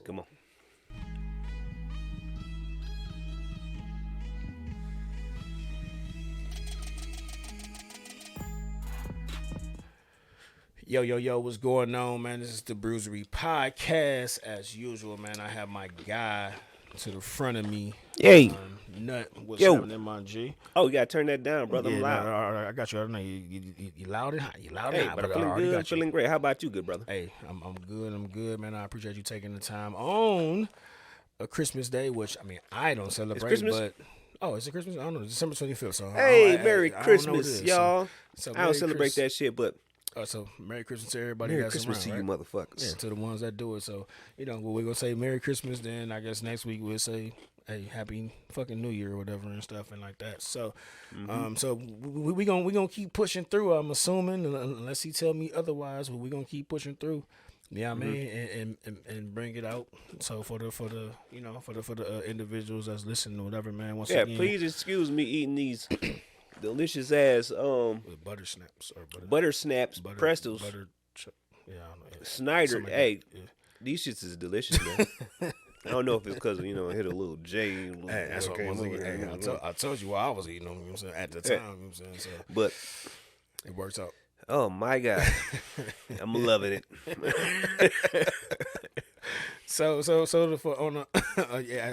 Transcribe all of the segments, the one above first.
Come on. Yo, what's going on, man? This is the Bruisery Podcast. As usual, man, I have my guy to the front of me. Hey. Nut. What's Yo. happening, my G? Oh, you gotta turn that down, brother. I'm loud. No, I got you. I know you loud and hot. You loud and Hey, hot, but I'm I feeling already good. got you. Feeling great. How about you, good brother? Hey, I'm good. I'm good, man. I appreciate you taking the time on a Christmas day, which I don't celebrate. Christmas? But is it Christmas? I don't know. December 25th. So Hey, Merry I don't know what Christmas, it is. y'all. So I don't Merry celebrate that shit, but So Merry Christmas to everybody. Merry that's Christmas around, to you, right? motherfuckers. Yeah, to the ones that do it. So, we're going to say Merry Christmas. Then I guess next week we'll say, hey, Happy fucking New Year or whatever and stuff and like that. So, we gonna keep pushing through, I'm assuming, unless he tell me otherwise, but we're going to keep pushing through. Yeah, I mean, and bring it out. So for the individuals that's listening or whatever, man. Once again, please excuse me eating these delicious ass with butter snaps or butter snaps, Prestos, I don't know. Snyder. Like hey, yeah. These shits is delicious, man. I don't know if it's because it hit a little J. Hey, that's what I was eating. Hey, I told you while I was eating them, you know what I'm saying, at the time, you know what I'm saying? So, but it works out. Oh my God, I'm loving it. So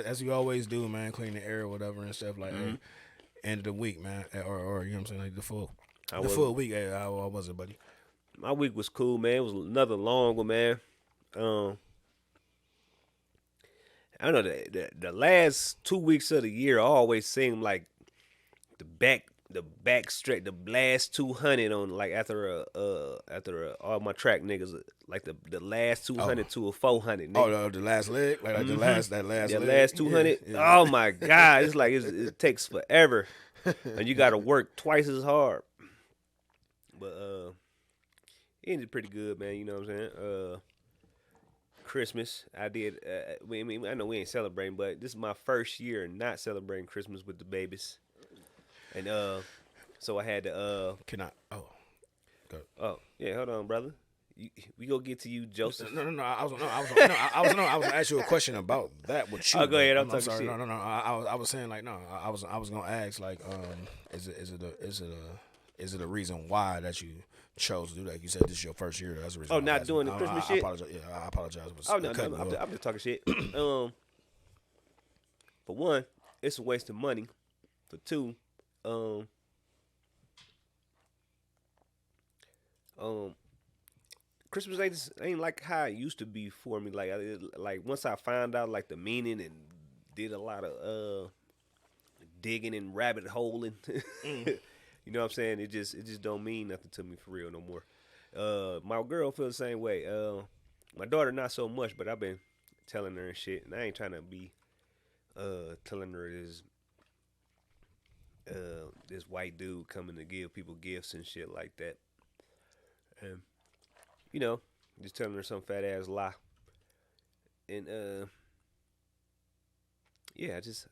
as we always do, man, clean the air or whatever and stuff like that. End of the week, man, or you know what I'm saying, like the full week. Hey, how was it, buddy? My week was cool, man. It was another long one, man. I don't know, the last 2 weeks of the year always seem like the back stretch, the last 200 on, like, after all my track niggas, like the last 200 to a 400. Nigga. Oh, the last leg, like the last leg. Last 200. Yeah. Oh my God, it's like it takes forever, and you got to work twice as hard. But it ended pretty good, man. You know what I'm saying? Christmas, I did. I know we ain't celebrating, but this is my first year not celebrating Christmas with the babies, and so I had to. Can I? Oh. Go. Oh yeah, hold on, brother. We gonna get to you, Joseph. No. I was gonna ask you a question about that. With you? Oh, go ahead. I'm sorry. shit. No. I was saying like no. I was gonna ask like is it a reason why that you chose to do that? You said this is your first year. That's the reason. Oh, not doing the Christmas shit. I apologize. I'm just talking shit. For one, it's a waste of money. For two, Christmas ain't like how it used to be for me. Like once I found out like the meaning and did a lot of digging and rabbit holing. You know what I'm saying? It just don't mean nothing to me for real no more. My girl feels the same way. My daughter not so much, but I've been telling her and shit, and I ain't trying to be telling her this white dude coming to give people gifts and shit like that. And just telling her some fat ass lie. And I just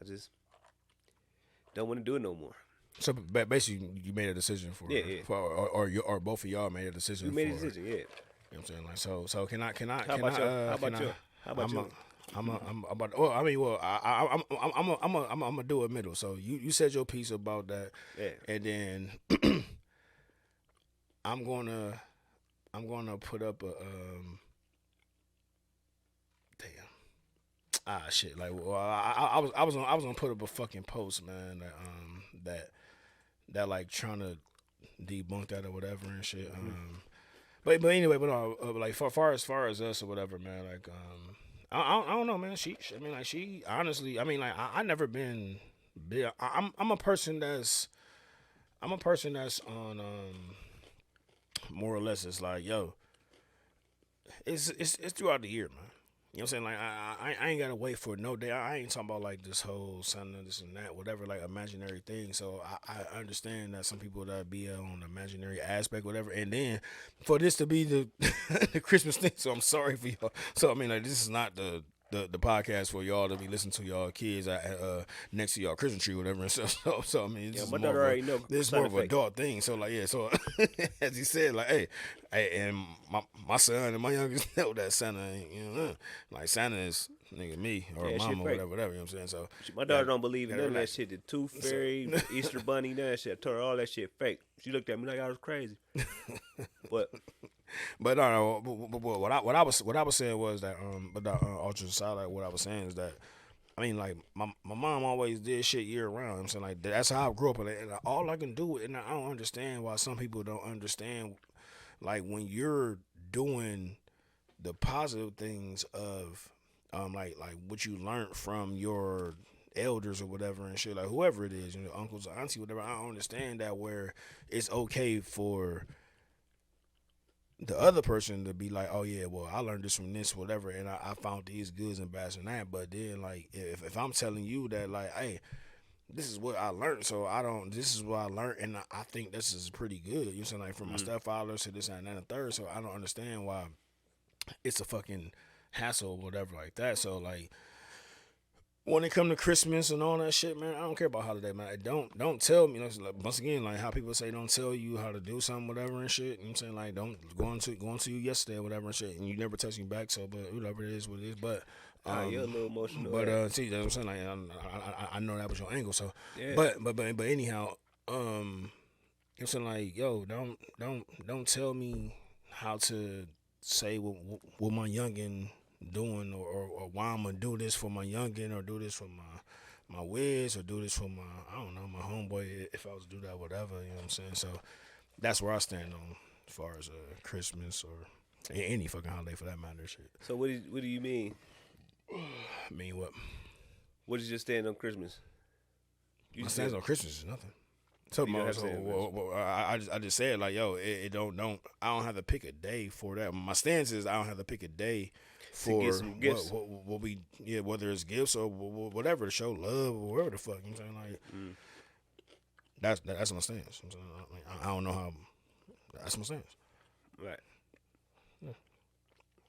don't want to do it no more. So basically, you made a decision for or both of y'all made a decision. We made a decision, yeah. You know what I'm saying? Like so can I? How about you? I'm about. Well, I'm gonna do a middle. So you said your piece about that, yeah, and then I'm gonna put up a shit. Like, well, I was gonna put up a fucking post, man. That like trying to debunk that or whatever and shit. But anyway, like far as us or whatever, man. Like, I don't know, man. She honestly, I never been big. I'm a person that's on more or less. It's like, yo, it's throughout the year, man. You know what I'm saying? Like, I ain't got to wait for no day. I ain't talking about, like, this whole Santa, this and that, whatever, like, imaginary thing. So, I understand that some people that be on the imaginary aspect, whatever. And then, for this to be the the Christmas thing, so I'm sorry for y'all. So, like, this is not the the podcast for y'all to be listening to y'all kids next to y'all Christmas tree or whatever. And so I mean, my daughter already know. This is more of an adult thing. So like, yeah. So as he said, like, hey, and my son and my youngest know that Santa ain't, like Santa is nigga me or mama or whatever. You know what I'm saying? So my daughter don't believe in none of that shit. The Tooth Fairy, Easter Bunny, none of that shit. I told her all that shit fake. She looked at me like I was crazy. But no. But what I was saying was that but the ultra solid. What I was saying is that I mean like my mom always did shit year round. I'm saying like that's how I grew up, and all I can do, and I don't understand why some people don't understand. Like when you're doing the positive things of like what you learned from your elders or whatever and shit, like whoever it is, uncles or auntie, whatever. I don't understand that where it's okay for the other person to be like, oh yeah, well I learned this from this, whatever, and I found these goods and bads and that. But then like if I'm telling you that like, hey, this is what I learned, so this is what I learned, and I think this is pretty good. You know, like from my stepfather to this and that and the third. So I don't understand why it's a fucking hassle or whatever like that. So like when it come to Christmas and all that shit, man, I don't care about holiday, man. Don't tell me. Like, once again, like how people say, don't tell you how to do something, whatever and shit. You know what I'm saying? Like don't going to you yesterday or whatever and shit, and you never text me back. So, but whatever it is, what it is. But you're a little emotional. But see, that's what I'm saying. Like I know that was your angle. So, yeah. But anyhow, you know what I'm saying? Like, yo, don't tell me how to say what my youngin doing or why I'm gonna do this for my youngin or do this for my Wiz or do this for my my homeboy if I was to do that, whatever. You know what I'm saying? So that's where I stand on as far as Christmas or any fucking holiday for that matter. Shit. So what do you mean? I mean what? What is your stand on Christmas? My stance on Christmas is nothing. So I just said like, yo, it don't I don't have to pick a day for that. My stance is I don't have to pick a day for get some gifts. What we whether it's gifts or whatever to show love or whatever the fuck. You know what I'm saying? Like that's my stance. You know what I'm saying? I don't know how. That's my stance. Right. Yeah.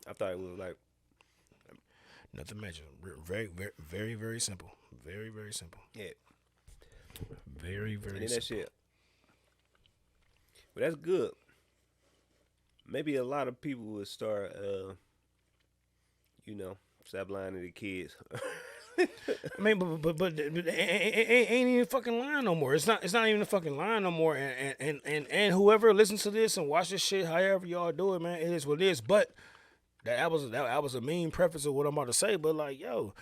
I thought it was like nothing major. Very, very, very, very simple. Very, very simple. Yeah. Very, very and simple. That shit. But that's good. Maybe a lot of people would start, stop lying to the kids. I mean, but it ain't even fucking lying no more. It's not even a fucking lying no more. And whoever listens to this and watch this shit, however y'all do it, man, it is what it is. But that was a mean preface of what I'm about to say. But like, yo,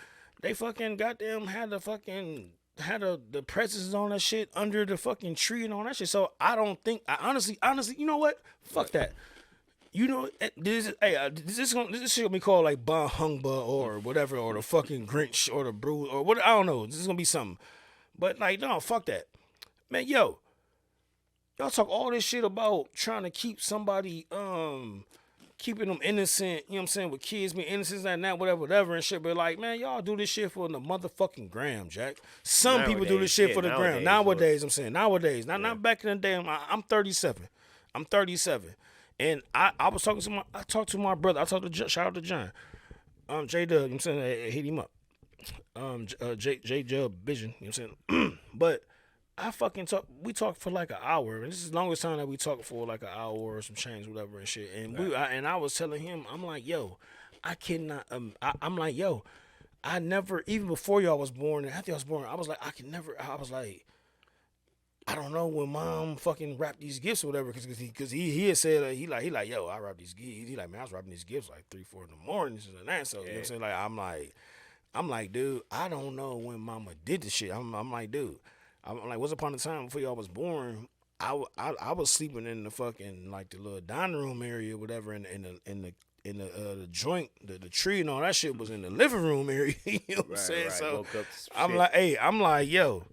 they fucking goddamn had the presents on that shit under the fucking tree and all that shit. So I honestly, you know what? Fuck that. You know, this shit gonna be called like Bah Hungba or whatever, or the fucking Grinch or the Brew or what, I don't know. This is gonna be something. But like, no, fuck that. Man, yo, y'all talk all this shit about trying to keep somebody, keeping them innocent, you know what I'm saying, with kids being innocent and that, whatever and shit. But like, man, y'all do this shit for the motherfucking gram, Jack. Some people do this shit for the gram. Nowadays, I'm saying, not back in the day. I'm 37. And I was talking to I talked to my brother. I talked to shout out to John. J Dub, you know what I'm saying, I hit him up. J Dub Vision, you know what I'm saying? But I fucking we talked for like an hour. And this is the longest time that we talked for like an hour or some change, whatever and shit. And I was telling him, I'm like, yo, I cannot. I'm like, yo, I never, even before y'all was born and after y'all was born, I was like, I don't know when mom fucking wrapped these gifts or whatever, because he had said he like yo, I wrapped these gifts. He like, man, I was wrapping these gifts like 3-4 in the morning and that. So you know what I'm saying, like I'm like, dude, I don't know when mama did this shit. I'm like, dude, I'm like, once upon a time before y'all was born, I was sleeping in the fucking like the little dining room area or whatever, in the joint, the tree and all that shit was in the living room area. You know what I'm saying? So I'm like, yo.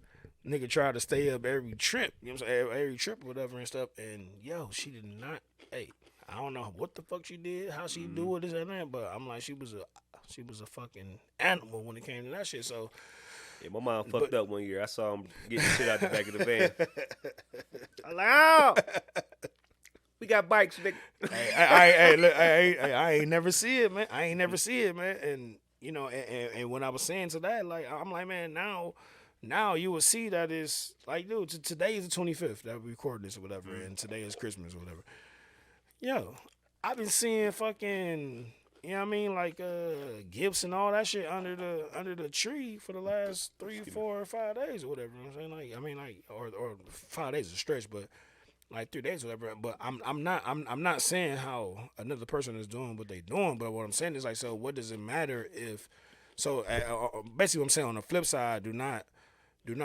Nigga tried to stay up every trip, you know what I'm saying, every trip or whatever and stuff, and yo, she did not, I don't know what the fuck she did, how she do it, this and that, but I'm like, she was a fucking animal when it came to that shit, so. Yeah, my mom fucked up one year. I saw him getting shit out the back of the van. I'm like, oh, we got bikes, nigga. Look, I ain't never see it, man. And and when I was saying to that, like, I'm like, man, now you will see that it's like, dude, today is the 25th that we record this or whatever, and today is Christmas or whatever. Yo, I've been seeing fucking, you know what I mean, like gifts and all that shit under the tree for the last 3, 4, or 5 days or whatever. You know what I'm saying? Like, I mean, like, or 5 days is a stretch, but like 3 days or whatever. But I'm not saying how another person is doing what they doing, but what I'm saying is like, so what does it matter if? So basically, what I'm saying on the flip side, do not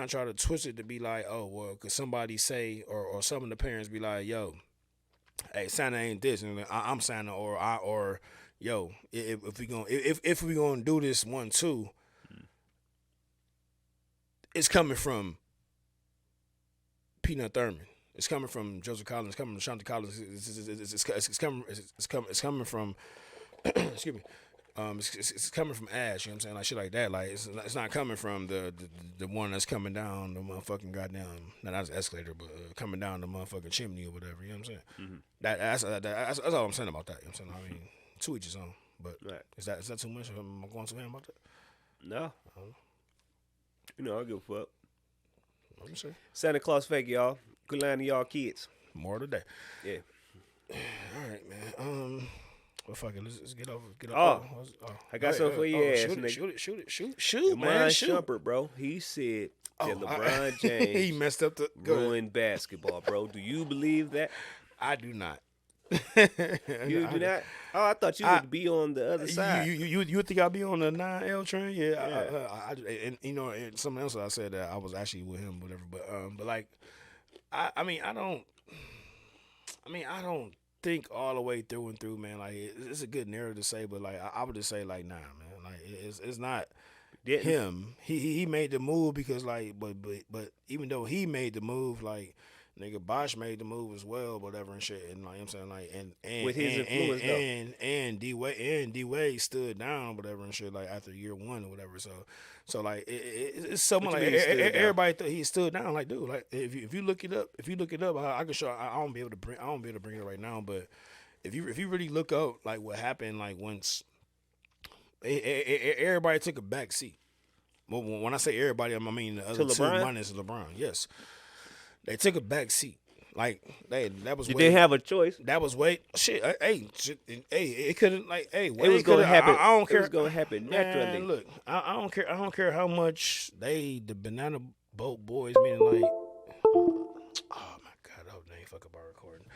try to twist it to be like, oh well, could somebody say or some of the parents be like, yo, hey, Santa ain't this, and I'm Santa, or yo, if we gonna do this 1, 2, it's coming from Peanut Thurman. It's coming from Joseph Collins. It's coming from Shante Collins. It's coming from excuse me. It's coming from Ash. You know what I'm saying? Like shit like that. Like it's not coming from the one that's coming down the motherfucking goddamn, not as escalator, but coming down the motherfucking chimney or whatever. You know what I'm saying? Mm-hmm. That's all I'm saying about that. You know what I'm saying? I mean, to each his own. But right. Is that too much? Am I going too ham about that? No. You know, I give a fuck. Let me see. Santa Claus fake, y'all. Good line to y'all kids. More today. Yeah. All right, man. Well, fuck it. Let's get over. I got something for you, ass nigga. Shoot, man. Shumpert, bro. He said that LeBron James he messed up the ruined basketball, bro. Do you believe that? I do not. You do not? Oh, I thought you would be on the other side. You think I'd be on the 9L train? Yeah. And you know, and something else I said that I was actually with him, whatever. But like, I mean, I don't think all the way through and through, man. Like, it's a good narrative to say, but like, I would just say like, nah, man. Like, it's not him. He made the move because like, but even though he made the move, like, nigga, Bosh made the move as well, whatever and shit, and like, you know what I'm saying, like, and with his influence, and D Wade stood down, whatever and shit, like after year 1 or whatever. So like it's someone like everybody thought he stood down. Like, dude, like if you look it up, I can show. I won't be able to bring it right now, but if you really look up like what happened, like once everybody took a back seat. When I say everybody, I mean the other two minus LeBron. Yes. They took a back seat. Like, that was. You didn't have a choice. That was Wade. Shit. Hey, it couldn't. Like, hey, Wade, it was gonna happen. I don't care. It was gonna happen naturally. Man, look, I don't care. I don't care how much the Banana Boat Boys, meaning like, oh my God, I hope they ain't fuck up our recording.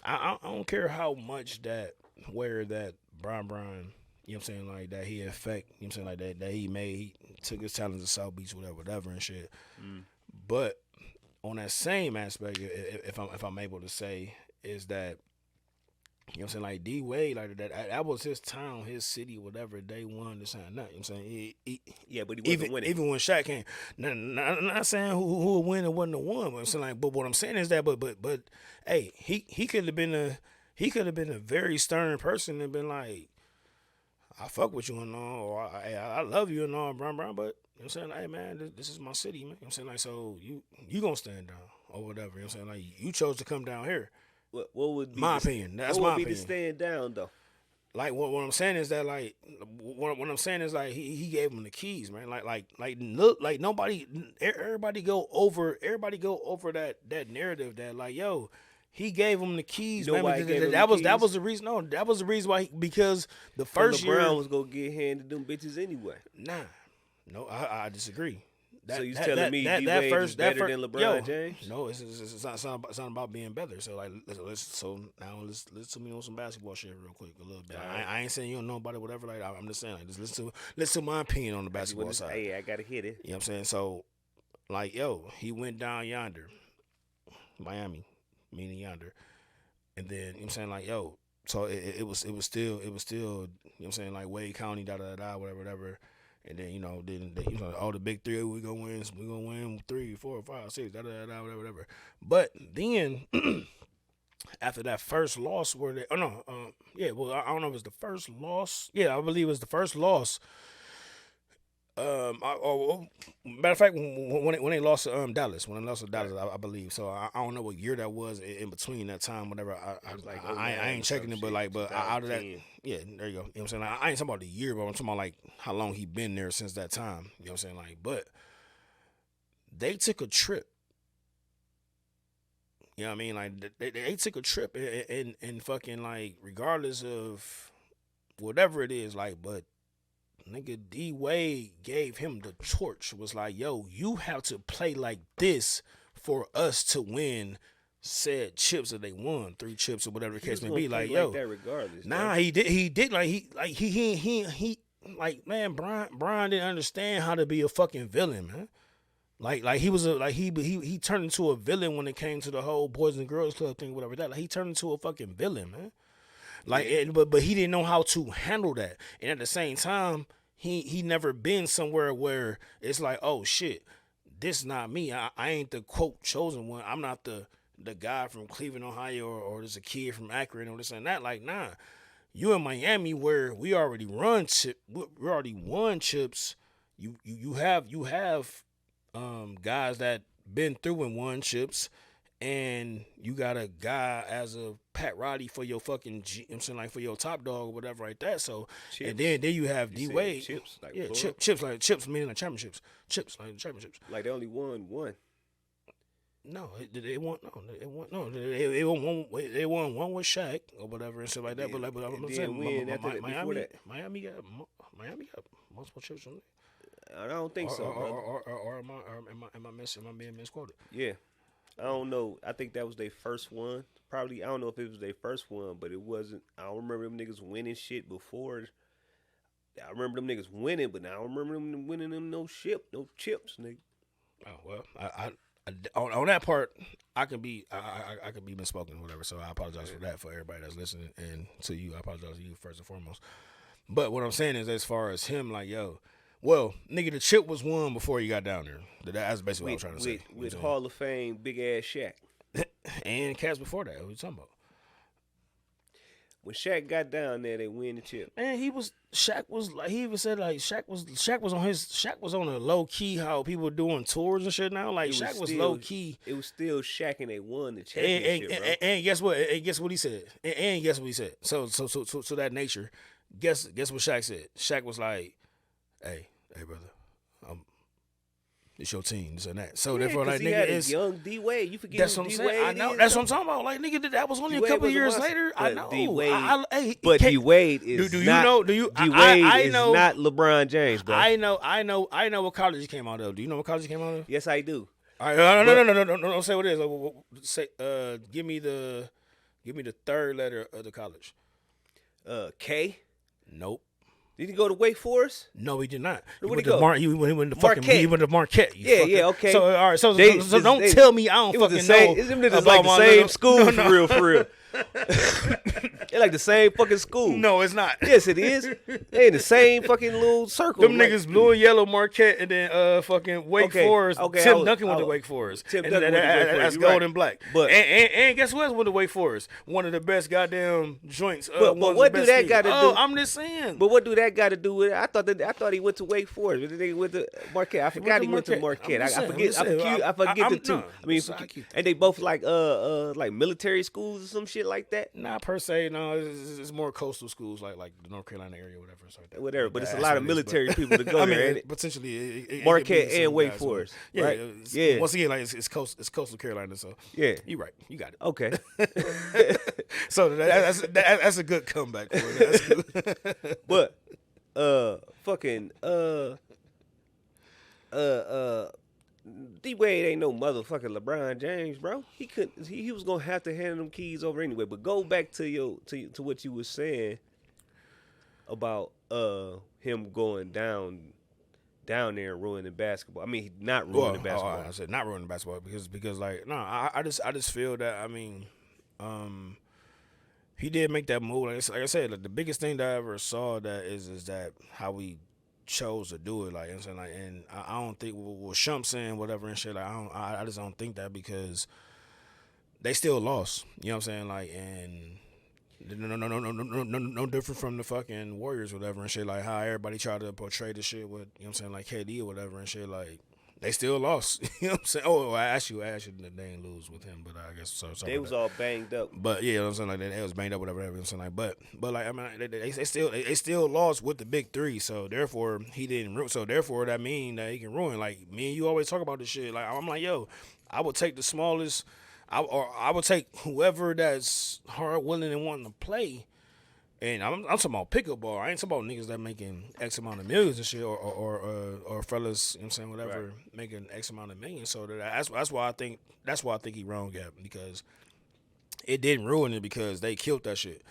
I don't care how much that Brian, you know what I'm saying, like that he affect, you know what I'm saying, like that he took his talents to South Beach, whatever and shit. But on that same aspect, if I'm able to say, is that, you know what I'm saying, like D Wade, like that was his town, his city, whatever. Day one, this and that. You know what I'm saying? But he wasn't winning. Even when Shaq came, I'm not saying who would win and wasn't the one, but I'm saying like, but what I'm saying is that, but hey, he could have been a very stern person and been like, I fuck with you and all, or I love you and all, brown, but you know what I'm saying, hey man, this is my city, man. You know what I'm saying, like, so you gonna stand down or whatever. You know what I'm saying, like, you chose to come down here. What would be my opinion? That's my opinion. What would be the stand down though? Like what I'm saying is that, like, what I'm saying is like he gave him the keys, man. Like look, like everybody go over that narrative that like, yo, he gave him the keys, man. That was the reason. No, that was the reason why. Because the first year LeBron was gonna get handed them bitches anyway. Nah, no, I disagree. So you telling me D-Wade is better than LeBron James? No, it's not about being better. So like, let's listen to me on some basketball shit real quick, a little bit. Right. I ain't saying you don't know about it, whatever. Like, I'm just saying, like, just listen to my opinion on the basketball side. Hey, I gotta hit it. You know what I'm saying? So, like, yo, he went down yonder, Miami, meaning yonder, and then, you know what I'm saying, like, yo, so it was still, you know what I'm saying, like, Wade County, whatever. And then, you know, all the big three, we gonna win 3, 4, 5, 6, whatever. But then after that first loss, I don't know if it's the first loss. Yeah, I believe it was the first loss. Matter of fact, when they lost to Dallas, I believe. So I don't know what year that was in between that time. Whatever. I ain't checking it, but out of that, yeah, there you go. You know what I'm saying? Like, I ain't talking about the year, but I'm talking about like how long he been there since that time. You know what I'm saying? Like, but they took a trip. You know what I mean? Like they took a trip and fucking like regardless of whatever it is, like, but. Nigga, D Wade gave him the torch. Was like, yo, you have to play like this for us to win said chips that they won, 3 chips or whatever the case may be. Like, yo, that regardless. Nah, he did like he like, man, Brian didn't understand how to be a fucking villain, man. Like he was he turned into a villain when it came to the whole Boys and Girls Club thing, whatever that. Like, he turned into a fucking villain, man. Like, yeah. But he didn't know how to handle that, and at the same time, he never been somewhere where it's like, oh shit, this not me. I ain't the quote chosen one. I'm not the guy from Cleveland, Ohio, or there's a kid from Akron or this and that. Like, nah, you in Miami where we already won chips. You have guys that been through and won chips. And you got a guy as a Pat Roddy for your fucking, I'm saying, like, for your top dog or whatever like that. So, chips. And then you have D Wade. Chips, like, yeah, chips meaning like championships. Chips like championships. Like, they only won one. No, they won one with Shaq or whatever and stuff like that. Yeah, but I'm saying Miami got multiple chips on it. I don't think so. Or am I being misquoted? Yeah. I don't know. I think that was their first one. Probably, I don't know if it was their first one, but it wasn't. I don't remember them niggas winning shit before. I remember them niggas winning, but now I don't remember them winning them no chips, nigga. Oh well, I on that part, I can be misspoken, whatever. So I apologize for that for everybody that's listening, and to you, I apologize to you first and foremost. But what I'm saying is, as far as him, like, yo. Well, nigga, the chip was won before you got down there. That's basically what I was trying to say. With Hall of Fame, big ass Shaq. And cats before that, what you talking about? When Shaq got down there, they win the chip. Man, Shaq was on a low key how people doing tours and shit now. Like, Shaq was low key. It was still Shaq and they won the championship. And guess what? And guess what he said? And guess what he said? So that nature. Guess what Shaq said? Shaq was like, hey, brother, it's your team, this and that. So therefore, like, nigga, it's young D Wade. You forget that's what I'm saying. I know. That's what I'm talking about. Like, nigga, that was only a couple years later. I know. D Wade, but D Wade is D Wade is not LeBron James, bro. I know what college he came out of. Do you know what college he came out of? Yes, I do. All right, no. Don't say what it is. Say, give me the third letter of the college. K. Nope. Did he go to Wake Forest? No, he did not. Where did he go? He went to Marquette. Yeah, okay. So all right, so don't tell me I don't fucking know. Them niggas like the same school for real. They're like the same fucking school. No, it's not. Yes, it is. They in the same fucking little circle. Them niggas blue and yellow Marquette, and then fucking Wake Forest. Tim Duncan went to Wake Forest. Tim Duncan went to Wake Forest. That's gold and black. But and guess what? Went to Wake Forest. One of the best goddamn joints. But what do that got to do? I'm just saying. But what do that got to do with it? I thought he went to Wake Forest. But they went to Marquette. I forgot he went to Marquette. I forget the two. I mean, and they both like military schools or some shit like that. Not per se, no. It's more coastal schools like the North Carolina area, or whatever. Like that. Whatever, but it's a lot of military people to go I there. mean, potentially, Marquette and Wake Forest. Yeah, right? Yeah. Once again, like it's coastal Carolina, so yeah, you're right. You got it. Okay. So that's a good comeback for it. But D Wade ain't no motherfucking LeBron James, bro. He couldn't. He was gonna have to hand them keys over anyway. But go back to what you were saying about him going down there and ruining basketball. I mean, not ruining basketball. I said not ruining basketball because like no, I just feel that I mean, he did make that move. Like I said, like, the biggest thing that I ever saw that is that how we chose to do it, like, you know what I'm saying, like, and I don't think what Shump saying whatever and shit, like, I just don't think that because they still lost, you know what I'm saying, like, and No different from the fucking Warriors or whatever and shit. Like how everybody tried to portray the shit with, you know what I'm saying, like KD or whatever and shit. Like they still lost. You know what I'm saying? Oh, I asked you they didn't lose with him, but I guess so. They was all banged up. But yeah, you know what I'm saying, like they was banged up, whatever. You know what I'm saying, like, but like I mean, they still lost with the big three. So therefore, he didn't. So therefore, that mean that he can ruin. Like me and you always talk about this shit. Like I'm like, yo, I would take the smallest. I would take whoever that's hard, willing, and wanting to play. And I'm talking about pickup ball. I ain't talking about niggas that making X amount of millions and shit, or fellas, you know what I'm saying, whatever, right, making X amount of millions. So that's why I think he wrong, Gap, because it didn't ruin it because they killed that shit.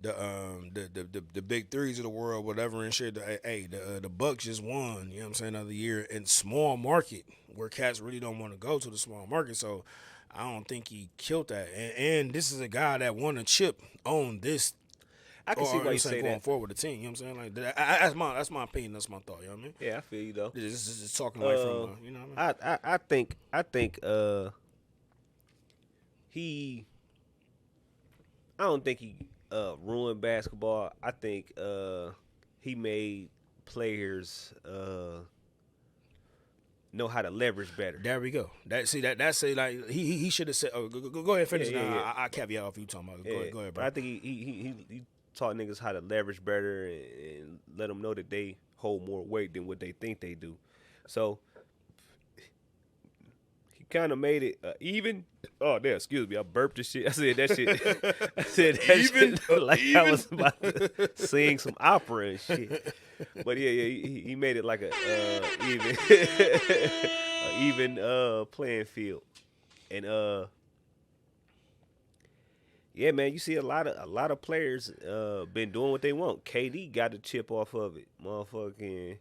The big threes of the world, whatever and shit. The Bucks just won, you know what I'm saying, another year in small market where cats really don't want to go to the small market. So I don't think he killed that. And this is a guy that won a chip on this. I can see why you say going that. forward with the team, you know what I'm saying? Like that's my opinion, that's my thought, you know what I mean? Yeah, I feel you though. This is just talking like from, you know what I mean? I think he. I don't think he ruined basketball. I think he made players know how to leverage better. There we go. That's like he should have said. Oh, go ahead and finish. Yeah. I caveat off you talking about. Go ahead, bro. But I think he taught niggas how to leverage better and let them know that they hold more weight than what they think they do. So he kind of made it even. Oh, there, excuse me. I burped this shit. I said that shit. I said that even, shit like I was about to sing some opera and shit. But yeah, he made it like a even playing field. And yeah, man, you see a lot of players been doing what they want. KD got the chip off of it, motherfucking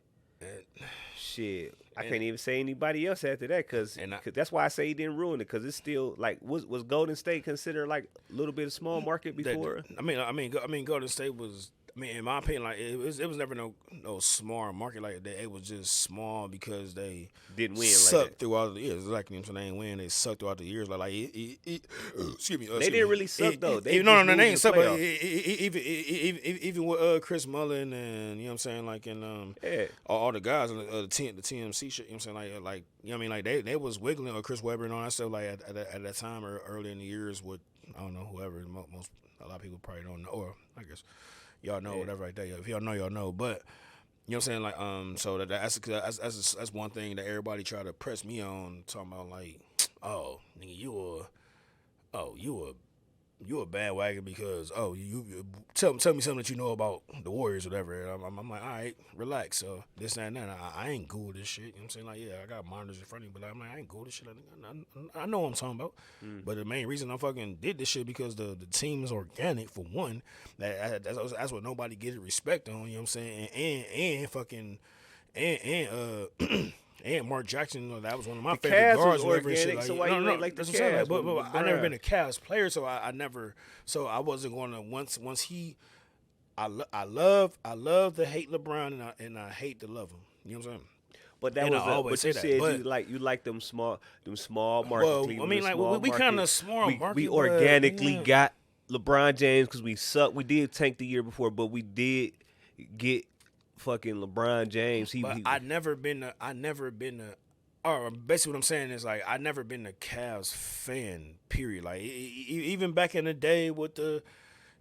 shit. I can't even say anybody else after that because that's why I say he didn't ruin it because it's still like was Golden State considered like a little bit of small market before? I mean, Golden State was. I mean, in my opinion, like it was never no small market like that. It was just small because they didn't win. Sucked like that. throughout the years. Exactly, you know what I'm saying? They ain't win. They sucked throughout the years. Excuse me. They didn't really suck though. They ain't suck. But even with Chris Mullin and you know what I'm saying, like and all the guys and the TMC shit. You know what I'm saying, like you know what I mean, like they was wiggling or Chris Webber and all that stuff like at that time or early in the years with I don't know whoever a lot of people probably don't know or I guess. Y'all know whatever right there. If y'all know, y'all know. But you know what I'm saying, like so that's one thing that everybody try to press me on, talking about like, oh nigga, you a bandwagon because you tell me something that you know about the Warriors or whatever. I'm like, all right, relax. So this and that. I ain't cool with this shit. You know what I'm saying? Like, yeah, I got monitors in front of me, but I'm like, I ain't cool with this shit. I know what I'm talking about. But the main reason I fucking did this shit because the team is organic for one. That's what nobody gets respect on. You know what I'm saying? And fucking and Mark Jackson, that was one of my favorite guards. Organic, so why you ain't like the Cavs? But I never been a Cavs player, so I never. So I wasn't going to once he. I love to hate LeBron and I hate to love him. You know what I'm saying? But that was but you said you like them small market. Well, I mean, like we kind of small market. We organically got LeBron James because we suck. We did tank the year before, but we did get fucking LeBron James. I never been or basically what I'm saying is like I never been a Cavs fan. Period. Like even back in the day with the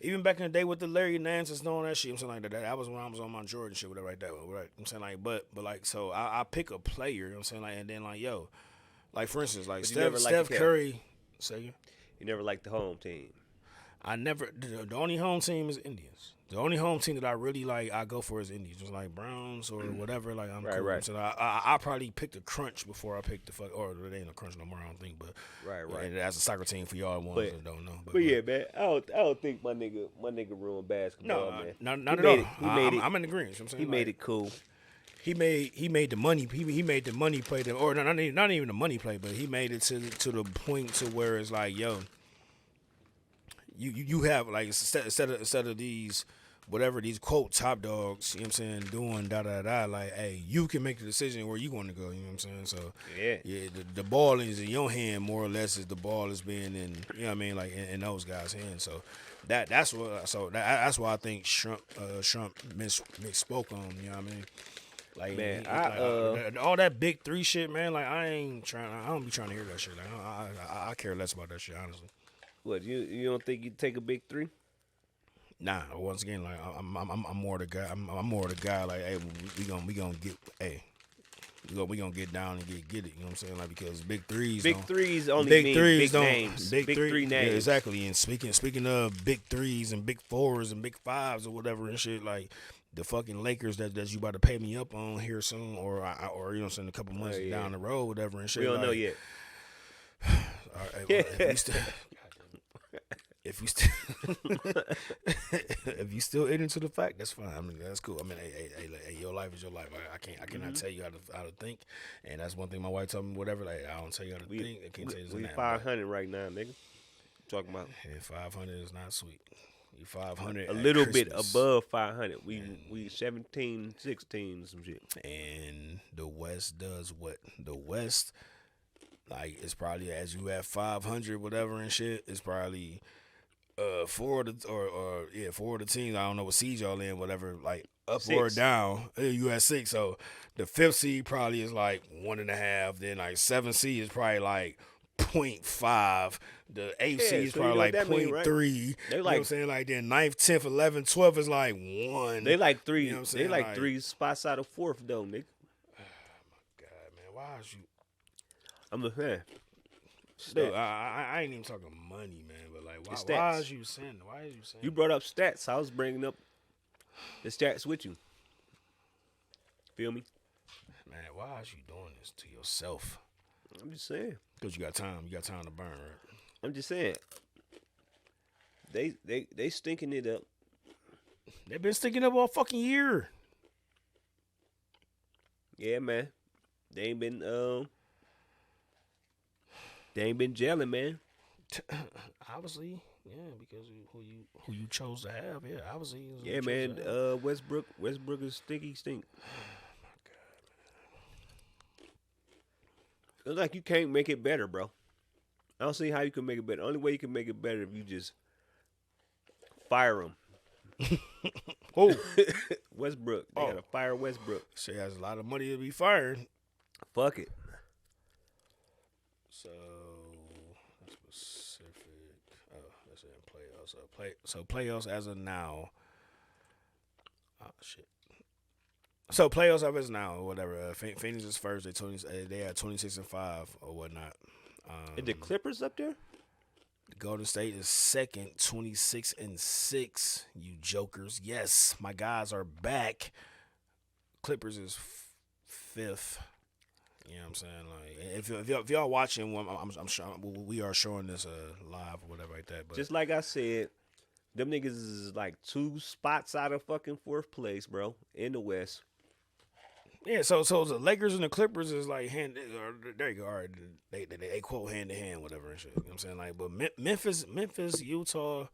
Larry Nances and all that shit. I'm saying like that was when I was on my Jordan shit, whatever, right there. Right. I'm saying like, but like so I pick a player. You know what I'm saying like, and then like yo, like for instance like Steph Curry. Say you never liked the home team. I never. The only home team is Indians. The only home team that I really like, I go for is Indians. Just like Browns or whatever. Like I'm cool. Right. So I probably picked the Crunch before I picked the fuck. Or they ain't a Crunch no more. I don't think. But right. And as a soccer team for y'all ones that don't know. But yeah, man, I don't think my nigga ruined basketball. No, man. Not at all. I'm in agreement. You know what I'm saying? He made it cool. He made the money. He made the money play. Or not even the money play, but he made it to the point to where it's like, yo. You have like instead of these whatever these quote top dogs, you know what I'm saying, doing like, hey, you can make the decision where you want to go, you know what I'm saying? So yeah, the ball is in your hand more or less as the ball is being in, you know what I mean, like in those guys' hands. So that's why I think Trump misspoke on, you know what I mean? Like, man, all that big three shit, man. Like, I don't be trying to hear that shit. Like, I care less about that shit, honestly. What, you don't think you take a big three? Nah. Once again, like, I'm more the guy. I'm more the guy. Like, hey, we gonna get, hey, we gonna get down and get it. You know what I'm saying? Like, because big threes only mean big names. Big three names. Yeah, exactly. And speaking of big threes and big fours and big fives or whatever and shit, like. The fucking Lakers that you about to pay me up on here soon, or you know what I'm saying, a couple months down the road, whatever and shit. We don't know yet. All right, well, if you still ignorant to the fact, that's fine. I mean, that's cool. I mean, hey, your life is your life. I cannot tell you how to think, and that's one thing my wife told me. Whatever, like I don't tell you how to think. I can't tell you. We 500 right now, nigga. Talking about 500 is not sweet. 500 a little bit above 500. We 17, 16, some shit. And the West does what? The West, like, it's probably as you have 500 whatever and shit. It's probably four of the teams. I don't know what seed y'all in, whatever. Like up 6. Or down. You at 6. So the 5th seed probably is like 1.5. Then like 7th seed is probably like 0.5. The 8th seed is probably like 0.3. Right? They like, you know what I'm saying? Like then 9th, 10th, 11th, 12th is like 1. They like 3. You know they like 3 spots out of 4th though, nigga. Oh my God, man. Why is you? I'm a fan. Dude, I ain't even talking money, man. But like, why is you saying? Why is you saying? You brought up stats. I was bringing up the stats with you. Feel me? Man, why is you doing this to yourself? I'm just saying. Because you got time. You got time to burn, right? I'm just saying. They stinking it up. They've been stinking up all fucking year. Yeah, man. They ain't been gelling, man. Obviously, yeah, because who you chose to have, yeah, obviously. Yeah, man. Westbrook is stinky stink. Oh my God, man. It's like you can't make it better, bro. I don't see how you can make it better. The only way you can make it better if you just fire him. Oh, Westbrook. They gotta fire Westbrook. She has a lot of money to be fired. Fuck it. So specific. Oh, that's in playoffs. So playoffs as of now. Oh shit. So playoffs as of now, or whatever. Phoenix is first. They had 26-5 or whatnot. Is the Clippers up there? The Golden State is second, 26-6. You jokers. Yes, my guys are back. Clippers is fifth. You know what I'm saying? Like, if y'all watching, I'm sure we are showing this live or whatever like that. But just like I said, them niggas is like 2 spots out of fucking 4th place, bro, in the West. Yeah, so the Lakers and the Clippers is like there you go. All right, they quote hand to hand, whatever and shit. You know what I'm saying? Like, but Memphis, Utah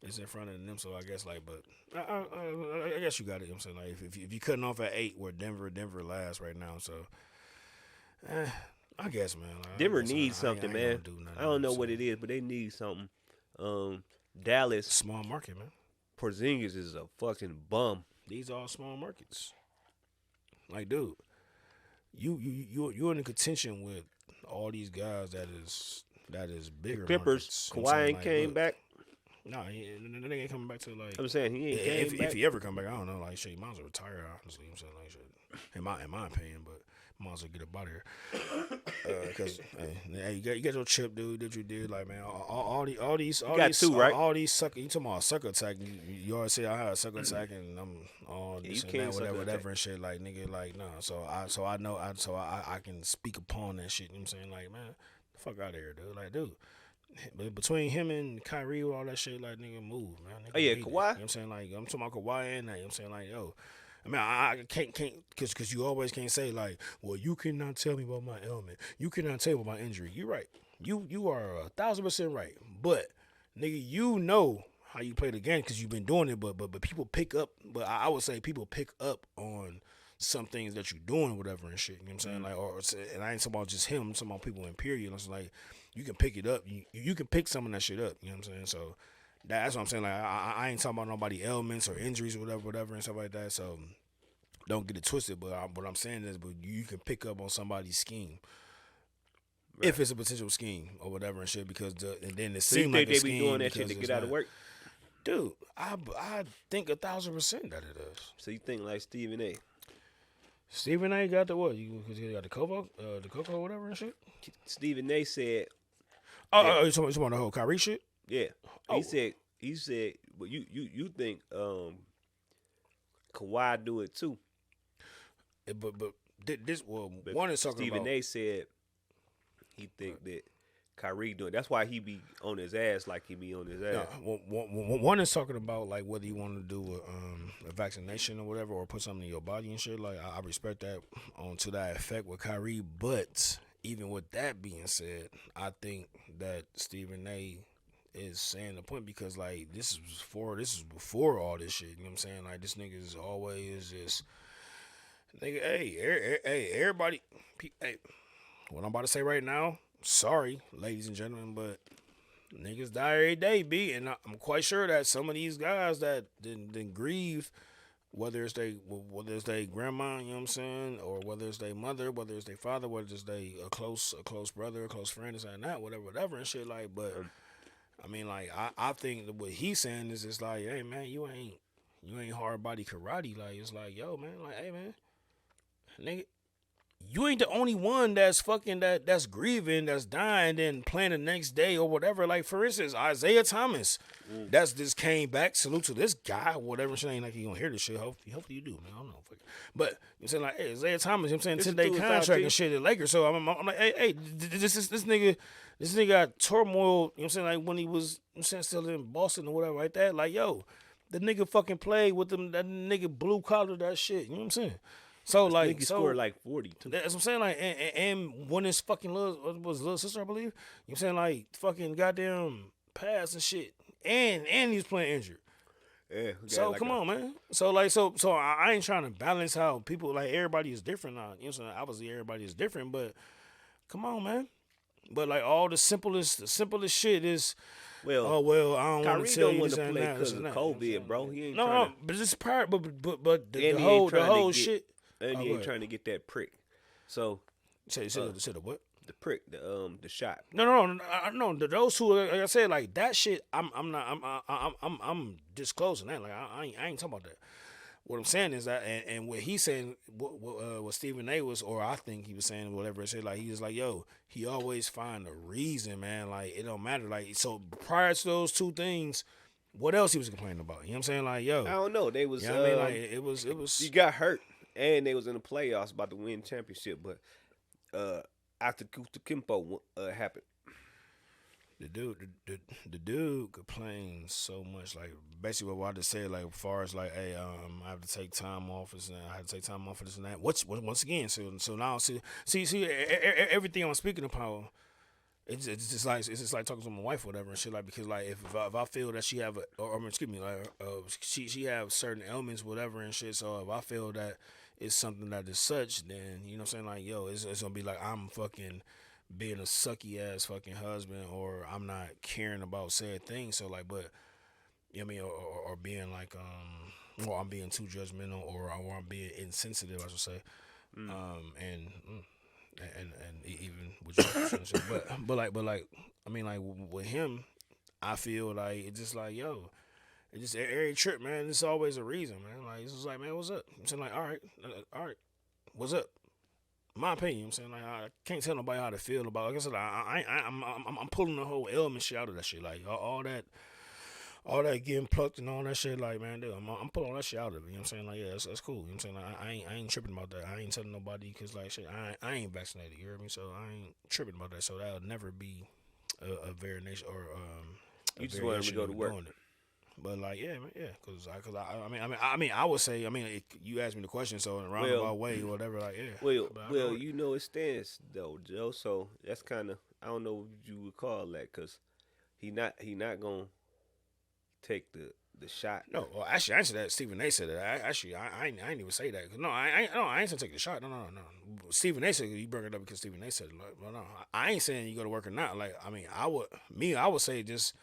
is in front of them, so I guess like, but I guess you got it. You know what I'm saying? Like, if you cutting off at 8, where Denver last right now, so I guess, man. Denver needs something, man. I don't know what it is, but they need something. Dallas, small market, man. Porzingis is a fucking bum. These are all small markets. Like, dude, you're in a contention with all these guys that is bigger. The Clippers, Kawhi ain't came back. No, he ain't coming back to like. I'm saying he ain't came back. If he ever come back, I don't know. Like, shit, he might as well retire. Honestly, I'm saying like shit. In my opinion, but might as well get up out of here. Because hey, you got your chip, dude. That you did, like, man. All these got 2, right? All these sucker. You talking about sucker attack? You always say I had a sucker attack, and I'm all this and that, whatever and shit. Like, nigga, like, no. So I know. I can speak upon that shit. You know what I'm saying? Like, man, the fuck out of here, dude. Like, dude. But between him and Kyrie with all that shit, like, nigga, move, man. Nigga, oh yeah, Kawhi. You know what I'm saying? Like, I'm talking about Kawhi and that. You know what I'm saying? Like, yo. I mean, I can't, because you always can't say, like, well, you cannot tell me about my ailment. You cannot tell me about my injury. You're right. You are 1,000% right. But, nigga, you know how you play the game because you've been doing it. But people pick up. But I would say people pick up on some things that you're doing, whatever and shit. You know what I'm saying? Like, and I ain't talking about just him. I'm talking about people in period. It's like you can pick it up. You can pick some of that shit up. You know what I'm saying? So that's what I'm saying. Like I ain't talking about nobody ailments or injuries or whatever and stuff like that. So don't get it twisted. But what I'm saying is, but you can pick up on somebody's scheme. Right. If it's a potential scheme or whatever and shit, because and then it seems like they be doing that shit to get out of work. Dude, I think 1,000% that it is. So you think like Stephen A? Stephen A got the what? Because he got the cocoa or whatever and shit. Stephen A said. You talking about the whole Kyrie shit? Yeah, he said. But you think Kawhi do it too? But this one is talking Stephen about. A said he think that Kyrie doing. That's why he be on his ass like he be on his ass. No, one is talking about like whether you want to do a vaccination or whatever, or put something in your body and shit. Like I respect that to that effect with Kyrie, but even with that being said, I think that Stephen A is saying the point because like this is before all this shit. You know what I'm saying? Like this nigga is always just nigga. Hey, everybody. Hey, what I'm about to say right now. Sorry, ladies and gentlemen, but niggas die every day, B. And I'm quite sure that some of these guys that didn't grieve, whether it's their grandma, you know what I'm saying, or whether it's their mother, whether it's their father, whether it's a close brother, a close friend, and that, whatever, and shit. Like, but I mean, like, I think that what he's saying is it's like, hey man, you ain't hard body karate. Like, it's like, yo man, like, hey man, nigga. You ain't the only one that's fucking that's grieving, that's dying, then playing the next day or whatever. Like for instance, Isaiah Thomas, that's just came back. Salute to this guy, whatever. Shit ain't like you gonna hear this shit. Hopefully you do, man. I don't know, but you saying like, hey, Isaiah Thomas, you know what I'm saying 10-day contract and shit at Lakers. So I'm like, hey, this nigga got turmoil. You know what I'm saying like when he was, you know what I'm saying still in Boston or whatever like that. Like yo, the nigga fucking played with them. That nigga blue collar that shit. You know what I'm saying. So like, I think he scored like 40 too. That's what I'm saying. Like, and when his fucking little sister, I believe. You know what I'm saying like fucking goddamn pass and shit, and he was playing injured. Yeah. So come on, man. So like, so I ain't trying to balance how people like everybody is different now. You know what I'm saying? Obviously everybody is different, but come on, man. But like all the simplest shit is. Well, I don't want to tell you to play because of COVID, bro. He ain't no, but it's part, but the whole shit. And he ain't trying to get that prick. So say the what? The prick, the shot. No. Those two, like I said, like that shit. I'm disclosing that. Like I ain't talking about that. What I'm saying is that, and what he's saying, what Stephen A was, or I think he was saying, whatever it said, like he was like, yo, he always find a reason, man. Like it don't matter. Like so, prior to those two things. What else he was complaining about? You know what I'm saying? Like, yo. I don't know. They was, you know what I mean? Like, it was. He got hurt, and they was in the playoffs about to win championship, but after Kimpo happened. The dude complains so much. Like, basically what I just said, like, as far as, like, hey, I have to take time off for this and that. I have to take time off for this and that. Once again, so now, see, everything I'm speaking about, it's just like talking to my wife or whatever and shit, like, because like if I feel that she have she have certain ailments whatever and shit, so if I feel that it's something that is such, then you know what I'm saying, like yo, it's gonna be like I'm fucking being a sucky ass fucking husband, or I'm not caring about said things. So like, but you know what I mean, or being like or I'm being too judgmental, or I'm being insensitive, I should say, and even with you, but like I mean, like with him, I feel like it's just like yo, it's just every trip, man. It's always a reason, man. Like it's just like, man, what's up? I'm saying like, all right, what's up? My opinion, I'm saying like I can't tell nobody how to feel about. Like I said, I'm pulling the whole element shit out of that shit, like all that getting plucked and all that shit, like, man, dude, I'm pulling all that shit out of it. You know what I'm saying? Like, yeah, that's cool. You know what I'm saying? Like, I ain't tripping about that. I ain't telling nobody because, like, shit, I ain't vaccinated. You hear me? So I ain't tripping about that. So that'll never be a variation or you just want to go to work. But like, yeah, man, yeah, because I mean, I would say, I mean, you asked me the question, so in a roundabout way or whatever, like, yeah. Well, you know it stands though, Joe. So that's kind of, I don't know what you would call that, because he not gonna take the shot. No, well, actually, I answered that. Stephen A. said that. I ain't even say that. No, I ain't saying take the shot. No. Stephen A. said you bring it up because Stephen A. said it. Like, well, no, I ain't saying you go to work or not. Like, I mean, I would say just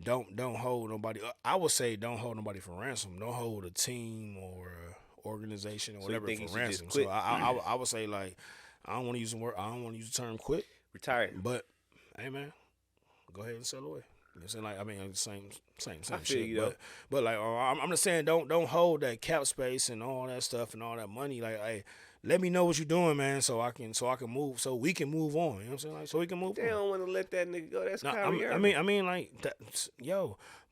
don't hold nobody. I would say don't hold nobody for ransom. Don't hold a team or a organization or whatever for ransom. So I would say like I don't want to use the word. I don't want to use the term quit. Retire. But hey, man, go ahead and sell away. You know what I'm saying? Like, I mean, same I feel shit. you, but like, I'm just saying, don't hold that cap space and all that stuff and all that money. Like, hey, let me know what you're doing, man, so I can move, so we can move on. You know what I'm saying? Like, so we can move. They on. don't want to let that nigga go. That's Kyrie Irving. I mean, like,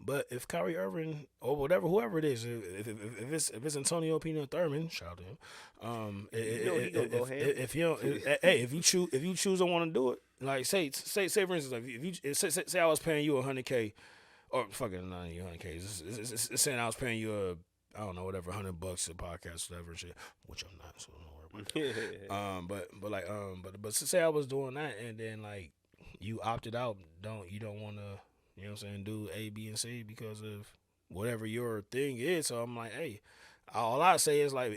but if Kyrie Irving or whatever, whoever it is, if it's Antonio Peanut Thurman, shout out to him. He gonna go ham. If you don't, if you choose to want to do it, like say for instance, like if you say I was paying you $100K, or fucking not $100K, it's saying I was paying you I don't know, whatever, $100 a podcast, whatever and shit, which I'm not, so don't worry about that. But say I was doing that and then like you opted out, you don't want to, you know what I'm saying, do A, B, and C because of whatever your thing is. So I'm like, hey, all I say is like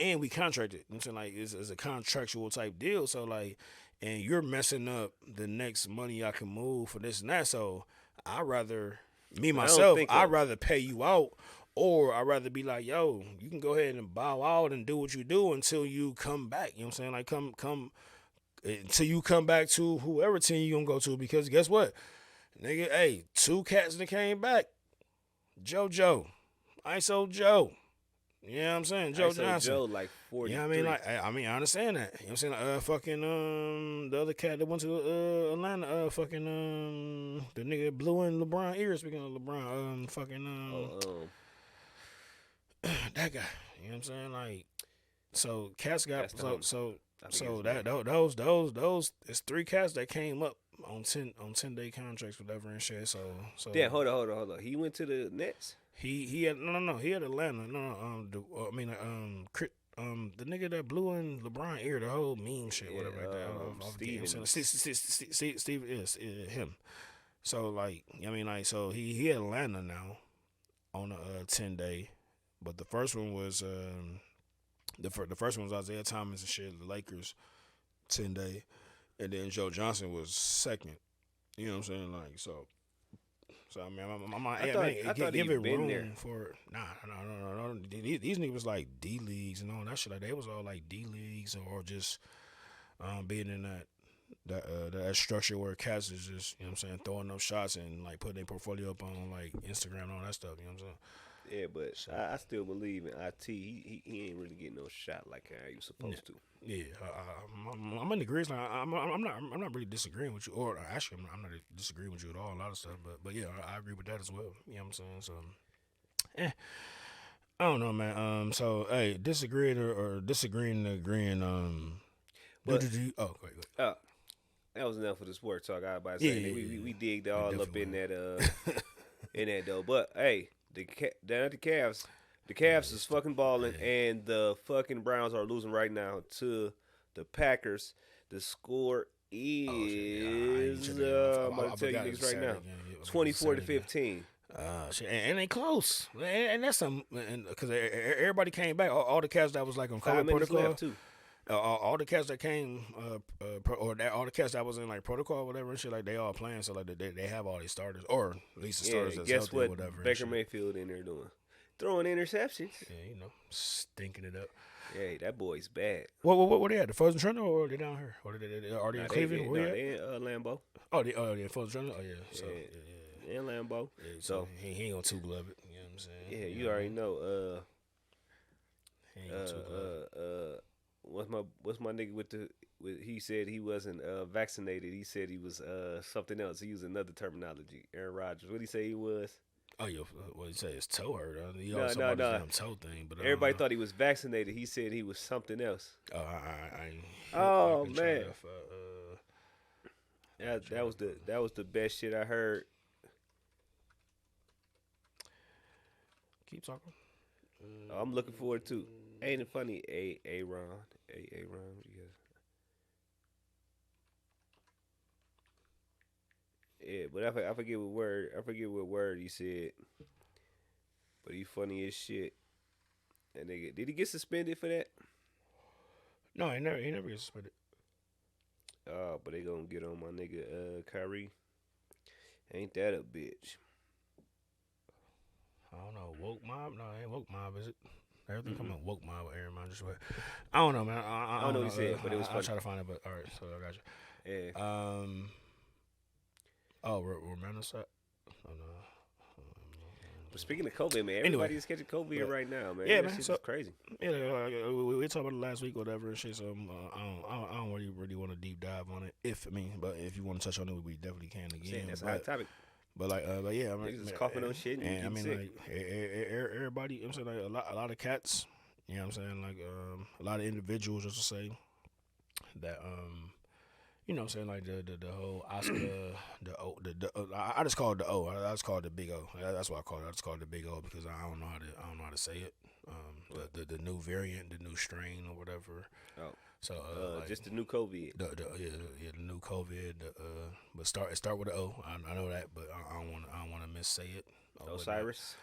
and we contracted. You know what I'm saying, like it's a contractual type deal. So like, and you're messing up the next money I can move for this and that. So I'd rather pay you out. Or I'd rather be like, yo, you can go ahead and bow out and do what you do until you come back. You know what I'm saying? Like, come until you come back to whoever team you gonna go to. Because guess what? Nigga, hey, 2 cats that came back. JoJo. ISO Joe. You know what I'm saying? Joe Johnson. Joe, like 43. Yeah, I mean, I understand that. You know what I'm saying? Fucking, the other cat that went to Atlanta, the nigga that blew in LeBron ears, speaking of LeBron, that guy, you know what I'm saying? Like, so cats got so those it's 3 cats that came up on 10-day contracts, whatever and shit. So yeah, hold on. He went to the Nets. He had he had Atlanta. The nigga that blew in LeBron ear, the whole meme shit, whatever like that. Steve is him. So like, I mean, like, so he had Atlanta now on a 10-day. But the first one was the first one was Isaiah Thomas and shit, the Lakers 10-day, and then Joe Johnson was second. You know what I'm saying? Like so I mean, I thought give it room there. For no. These niggas was like D leagues and all that shit. Like they was all like D leagues or just being in that structure where cats is just, you know what I'm saying, throwing up shots and like putting their portfolio up on like Instagram and all that stuff. You know what I'm saying? Yeah, but I still believe in IT. He ain't really getting no shot like how you supposed to. Yeah, I'm in agreement. Like, I'm not really disagreeing with you, or actually, I'm not disagreeing with you at all. A lot of stuff, but yeah, I agree with that as well. You know what I'm saying? So, I don't know, man. So, hey, disagreeing or disagreeing and agreeing. But, go ahead. That was enough for the sports talk. I was about to say we digged all up in that in that though. But hey. The Cavs is fucking balling, and the fucking Browns are losing right now to the Packers. The score is I'm gonna tell you niggas right now, 24-15. Shit, and they close, and that's because everybody came back. All the cats that was like on COVID protocol too. All the cats that came, all the cats that was in like protocol or whatever and shit, like they all playing, so like they have all these starters, or at least the starters that's guess healthy what or whatever. Baker Mayfield in there doing? Throwing interceptions. Yeah, you know, stinking it up. Yeah, that boy's bad. What they at? The Frozen Trent or are they down here? Or are they in Cleveland? They in Lambeau. Oh, they Frozen Trent. Oh yeah, so in Lambeau. Yeah, so he ain't gonna too glove it. You know what I'm saying? Yeah, you already know. He ain't gonna too glove. What's my nigga with he said he wasn't vaccinated. He said he was something else. He used another terminology. Aaron Rodgers. What did he say he was? Oh, what he say? His toe hurt. He no. Damn toe thing. But everybody thought he was vaccinated. He said he was something else. Oh, man. That was the best shit I heard. Keep talking. I'm looking forward to. Ain't it funny? Aaron, yes. Yeah, but I forget what word. I forget what word he said. But he funny as shit. And nigga, did he get suspended for that? No, he never gets suspended. But they gonna get on my nigga Kyrie. Ain't that a bitch? I don't know. Woke mob? No, it ain't woke mob, is it? Everything come up woke mob with Aaron Rodgers. I don't know, man. I don't know what he said, but it was funny. I'll try to find it, but all right, so I got you. Yeah. Romanus. Oh no. But speaking of COVID, man, everybody is catching COVID here right now, man. Yeah, that man. Shit is crazy. Yeah, we talked about it last week, or whatever, and shit. So I don't really want to deep dive on it. But if you want to touch on it, we definitely can again. That's a hot topic. But yeah, I mean, niggas is coughing on shit and I mean, sick. Like everybody. I'm saying like a lot of cats. You know what I'm saying? Like a lot of individuals, just to say that you know what I'm saying, like the whole Oscar, I just call it the O. I just call it the big O. That's what I call it. I just call it the big O because I don't know how to say it. The new variant, the new strain or whatever. Oh, so like, just the new COVID. The new COVID. But start with the O. I know that, but I don't want to missay it. Osiris.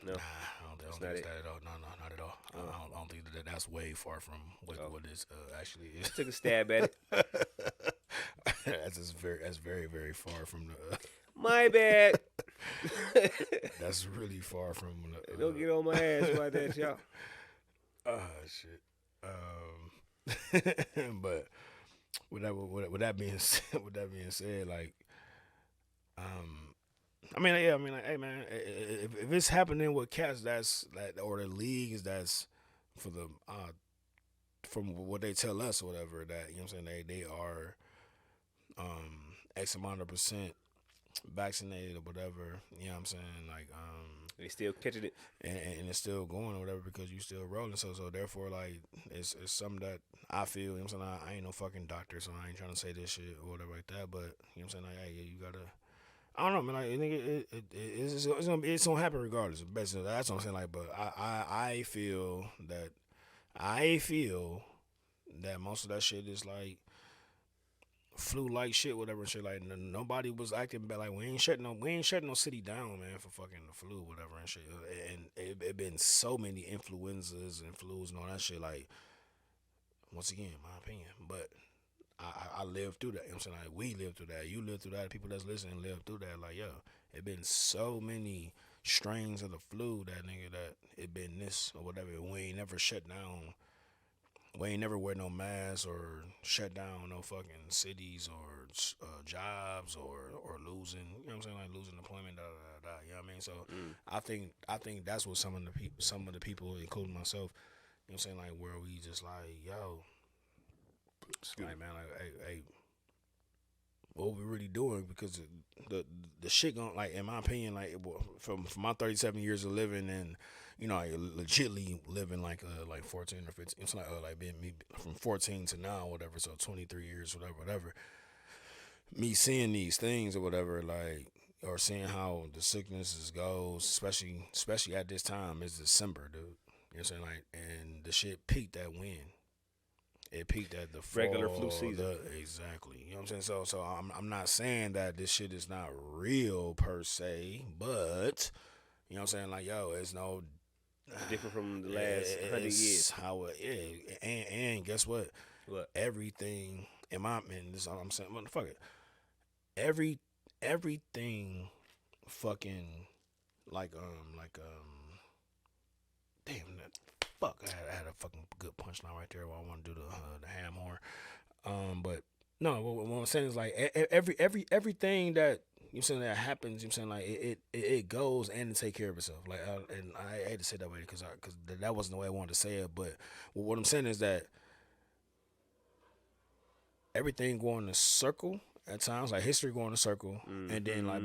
No, I don't think it's that at all. No, not at all. I don't think that's way far from what this actually is. Took a stab at it. That's very, very far from the. My bad. That's really far from the. Don't get on my ass about that, y'all. Shit. But with that being said, like, I mean, like, hey, man, if it's happening with cats, or the leagues, that's for the from what they tell us or whatever, that, you know what I'm saying, they are X amount of % vaccinated or whatever, you know what I'm saying, like they still catching it, and it's still going or whatever because you still rolling, so therefore, like, it's something that I feel, you know what I'm saying, I ain't no fucking doctor, so I ain't trying to say this shit or whatever like that, but, you know what I'm saying, like, hey, you gotta, I don't know, man. Like, it's gonna happen regardless. Basically, that's what I'm saying. Like, but I feel that most of that shit is like flu-like shit, whatever and shit. Like, nobody was acting bad. Like, we ain't shutting no city down, man, for fucking the flu, whatever and shit. And it been so many influenzas and flus and all that shit. Like, once again, my opinion, but. I lived through that. You know what I'm saying? Like, we lived through that. You lived through that. People that's listening lived through that. Like, yo, it been so many strains of the flu that nigga that it been this or whatever. We ain't never shut down. We ain't never wear no masks or shut down no fucking cities or jobs or losing. You know what I'm saying? Like losing employment. You know what I mean? So I think that's what some of the people, including myself, you know what I'm saying? Like where we just like, yo. Like, man, like, hey, what we really doing? Because the shit gon', like, in my opinion, like, from my 37 years of living and, you know, like, legitly living like 14 or 15, it's like being me from 14 to now, whatever, so 23 years, whatever. Me seeing these things or whatever, like, or seeing how the sicknesses goes, especially at this time, it's December, dude. You know what I'm saying? Like, and the shit peaked at when? It peaked at the regular flu season. Exactly. You know what I'm saying? So I'm not saying that this shit is not real per se, but you know what I'm saying? Like, yo, it's no different from the last 100 years. How and guess what? What? Everything in my man, this is all I'm saying. Motherfucker. Everything fucking like damn that. Fuck, I had a fucking good punchline right there while I want to do the ham horn. But no, what I'm saying is like everything that you know saying that happens, you know saying like it goes and it take care of itself. Like and I hate to say it that way because that wasn't the way I wanted to say it. But what I'm saying is that everything going in a circle at times, like history going in a circle, and then like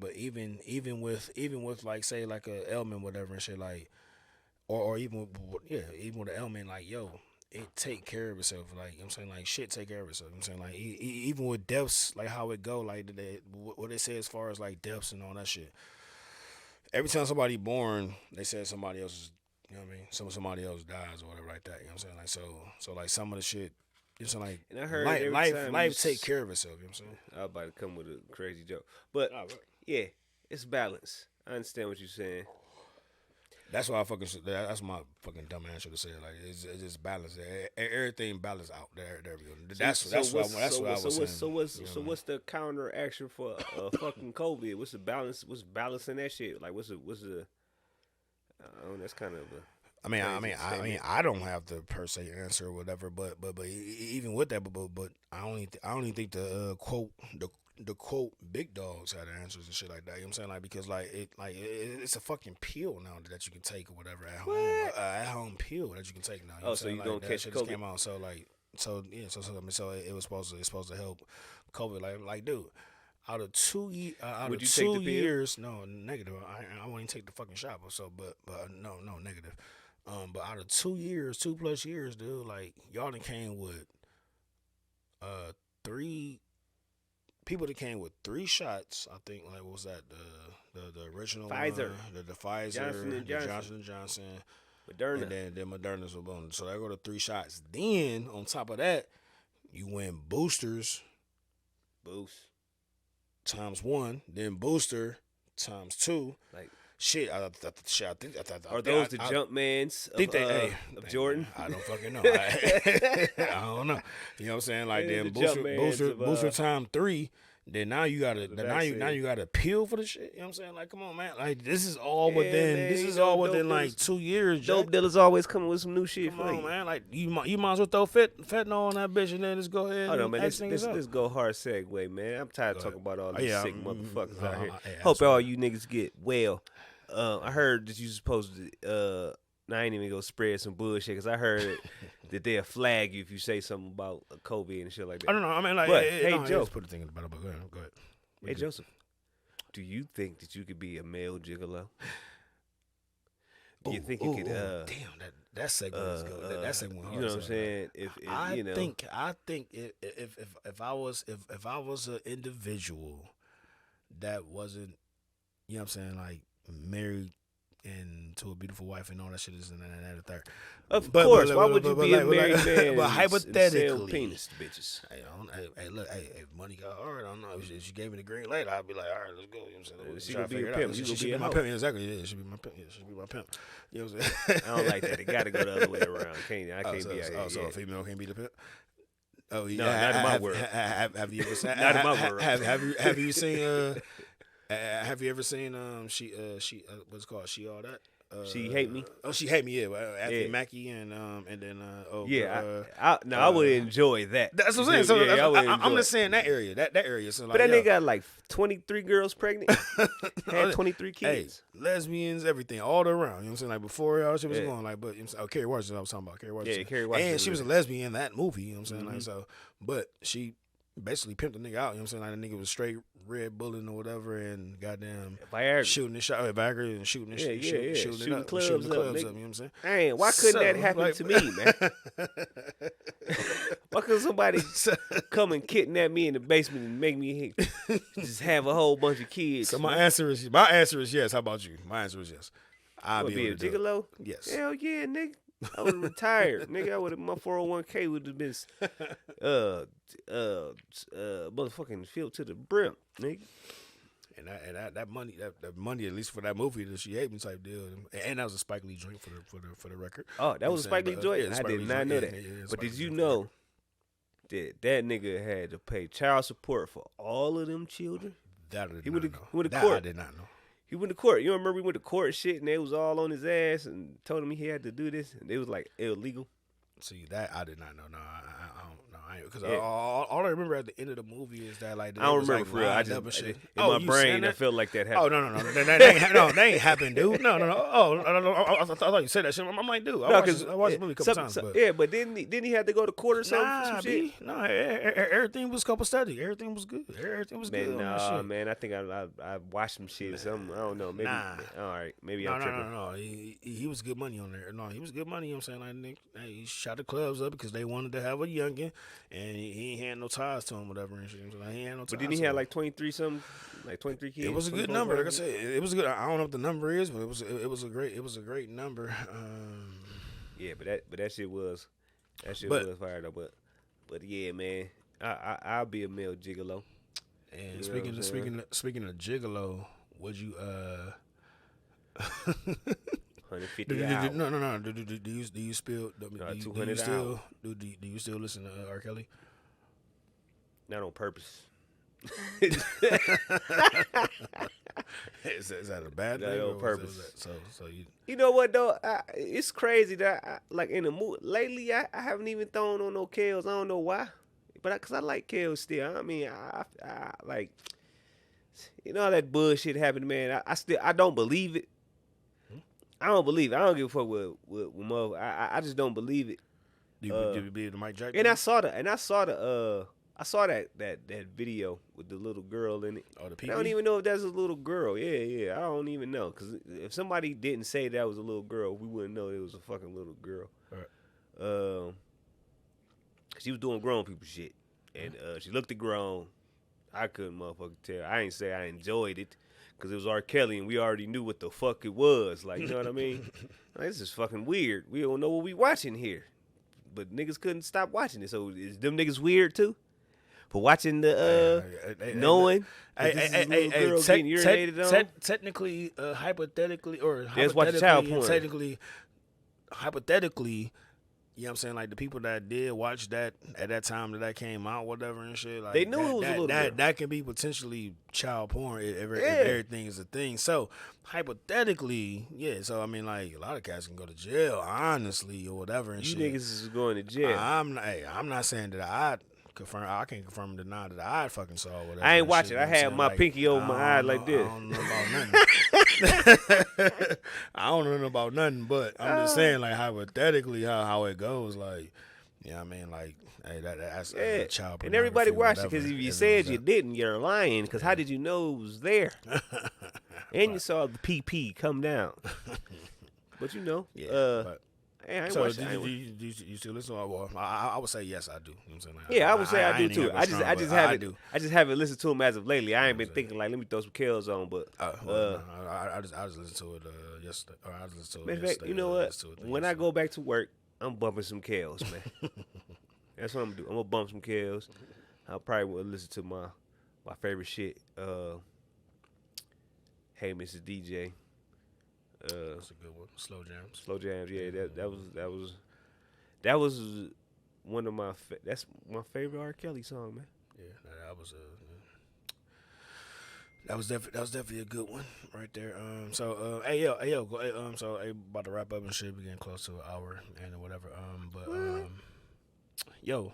but even with like say like a ailment whatever and shit like. Or even with the element, like, yo, it take care of itself. Like, you know what I'm saying? Like, shit take care of itself. You know what I'm saying? Like, even with deaths, like, how it go, like, what they say as far as, like, deaths and all that shit. Every time somebody born, they say somebody else is, you know what I mean? Somebody else dies or whatever like that. You know what I'm saying? Like, so like, some of the shit It's like And I heard life take care of itself. You know what I'm saying? I was about to come with a crazy joke, but yeah, it's balance. I understand what you're saying. That's why that's my fucking dumb answer to say. Like it's just balance. Everything balance out there. There we go. That's what I was saying. So what's the counter action for fucking COVID? What's the balance? What's balancing that shit? Like what's the? That's kind of a. I don't have the per se answer or whatever. But even with that, but I only think the quote big dogs had answers and shit like that. You know what I'm saying? Like because it's a fucking pill now that you can take or whatever at home. At home pill that you can take now. You know so you gonna catch shit COVID? Just came out. So it was supposed to help COVID. Like dude, out of 2 years, Would you take the pill? years, no negative. I wouldn't take the fucking shot. But no negative. But out of 2 years, 2+ years, dude, like y'all done came with 3 people that came with 3 shots. I think like what was that the original Pfizer, the Pfizer, Johnson & Johnson, Moderna, and then Moderna's were boom. So they go to 3 shots. Then on top of that, you went boosters, boost ×1, then booster ×2. Like. Shit, I are those the Jumpmans of Jordan? I don't fucking know. I don't know. You know what I'm saying? Like then booster time 3. Then now you gotta you gotta peel for the shit. You know what I'm saying? Like, come on, man. Like this is all within like 2 years. Dope dealers always coming with some new shit. Come on, man. Like you might as well throw fentanyl on that bitch and then just go ahead. Hold on, man. Let's go hard segue, man. I'm tired of talking about all these sick motherfuckers out here. Hope all you niggas get well. I heard that you supposed to. I ain't even gonna spread some bullshit because I heard that they'll flag you if you say something about COVID and shit like that. I don't know. I mean, like, hey, Joe, put a thing in the bottle, but go ahead. Hey, Joseph, do you think that you could be a male gigolo? Do you think you could? Damn, that segment is good. That segment, you know what I'm saying? I think if I was an individual that wasn't, you know what I'm saying, like married and to a beautiful wife and all that shit is and that third. Of course, why would you be a married man? But hypothetically, sell penis to bitches. Hey, look, if money got hard, I don't know. If she gave me the green light, I'd be like, all right, let's go. You know what I'm saying? She gonna be your pimp. She be my pimp. Exactly. Yeah, she be my pimp. She be my pimp. You know what I'm saying? I don't like that. It got to go the other way around. I can't be out here. So a female can't be the pimp. Oh yeah, no, not in my world. Have you ever seen? Not in my world. Have you seen? Have you ever seen she what's it called? She all that? She hate me. Oh, she hate me. Yeah, Anthony Mackie and then I would enjoy that. That's what I'm saying. So I'm just saying that area. That area. So like, but that nigga got like 23 girls pregnant. Had 23 kids. Hey, lesbians, everything, all around. You know what I'm saying? Like before all shit was going. Like, but Kerry Washington. I was talking about Kerry Washington. Yeah, Kerry Washington. And she was a lesbian in that movie. You know what I'm saying? Like so, but she basically pimped the nigga out. You know what I'm saying? Like the nigga was straight Red Bulling or whatever, and goddamn Viagra. Shooting the shot, Viagra and shooting the shooting the clubs up. You know what I'm saying? Dang, why couldn't that happen to me, man? Why couldn't somebody come and kidnap me in the basement and make me just have a whole bunch of kids? So my answer is yes. How about you? My answer is yes. I'll be a gigolo. Yes. Hell yeah, nigga. I would have retired, nigga. I would have my 401k would have been motherfucking filled to the brim, nigga. And that money, that money, at least for that movie, that She Hate Me type deal, and that was a Spike Lee joint for the record. Oh, that was a Spike Lee joint. I did not know that. But did you know that nigga had to pay child support for all of them children? That I did he not went know. to That court. I did not know. He went to court. You remember we went to court and shit, and they was all on his ass and told him he had to do this, and it was like illegal. See, that I did not know. No, I don't know. Because all I remember at the end of the movie is that like I don't remember like, for real. I just shit. in my brain I felt like that happened. Oh no, that ain't happened, dude. No. Oh, I thought you said that shit. I'm like, dude, I watched the movie a couple times. But. Yeah, but didn't he have to go to court or something? Nah, some shit? No, everything was copacetic. Everything was good. Everything was good. Nah, man, I think I watched some shit or something. I don't know. Maybe. All right, maybe I'm tripping. No. He was good money on there. No, he was good money. You know what I'm saying? Like, he shot the clubs up because they wanted to have a youngin, and he ain't had no ties to him, whatever. And shit. Like, he had no ties. But didn't he have like 23 something, like 23 kids? It was a good number. Like I said, it was a good. I don't know what the number is, but it was a great number. Yeah, but that shit was fired up. But But yeah, man, I'll be a male gigolo. And You speaking know of, what I'm speaking of gigolo, would you 150 hours. no. Do you still do you 200 still hours. do you still listen to R. Kelly? Not on purpose. Is that a bad Not thing? on Or purpose. So you You know what though? It's crazy that like in the mood lately. I haven't even thrown on no Kales. I don't know why, but cause I like Kales still. I mean, I like, you know, all that bullshit happened, man. I don't believe it. I don't believe it. I don't give a fuck with mother. I just don't believe it. do you believe the Mike Jack? And I saw that video with the little girl in it. Oh, the I don't even know if that's a little girl. Yeah. I don't even know. Because if somebody didn't say that was a little girl, we wouldn't know it was a fucking little girl. Right. She was doing grown people shit. And she looked grown. I couldn't motherfucking tell. I ain't say I enjoyed it. Because it was R. Kelly and we already knew what the fuck it was. Like, you know what I mean? Like, this is fucking weird. We don't know what we watching here. But niggas couldn't stop watching it. So is them niggas weird too? For watching the knowing getting urinated on? Technically, hypothetically, or Just watch child porn. Technically, hypothetically, you know what I'm saying? Like the people that did watch that at that time that came out, whatever and shit, like they knew it was a little girl. That can be potentially child porn if everything is a thing. So hypothetically, yeah. So I mean, like a lot of cats can go to jail, honestly, or whatever and You shit. niggas is going to jail. I'm not saying that I can't confirm and deny that I fucking saw whatever. I ain't watching. Shit, I had my pinky over my eye like this. I don't know about nothing. I don't know about nothing, but I'm just saying, like, hypothetically, how it goes, like, you know what I mean? Like, hey, that's child pornography. And everybody watched it because if you said you that. didn't, you're lying. Because how did you know it was there? And you saw the PP come down. But you know, hey, I ain't so watching. do you still listen? Well, I would say yes, I do. You know what I'm saying? Like, Yeah, I would say I do ain't too. even I strong, just haven't listened to him as of lately. I ain't been thinking like, let me throw some Kales on, but I just listened to it yesterday. Or I listened to it matter of yesterday. fact, you know what? When I go back to work, I'm bumping some Kales, man. That's what I'm gonna do. I'm gonna bump some Kales. I probably will listen to my favorite shit. Hey, Mrs. DJ. That's a good one. Slow jams. Yeah. That was one of my. That's my favorite R. Kelly song, man. Yeah, that was definitely a good one right there. Hey yo, go, so about to wrap up and shit. We getting close to an hour and whatever. Yo,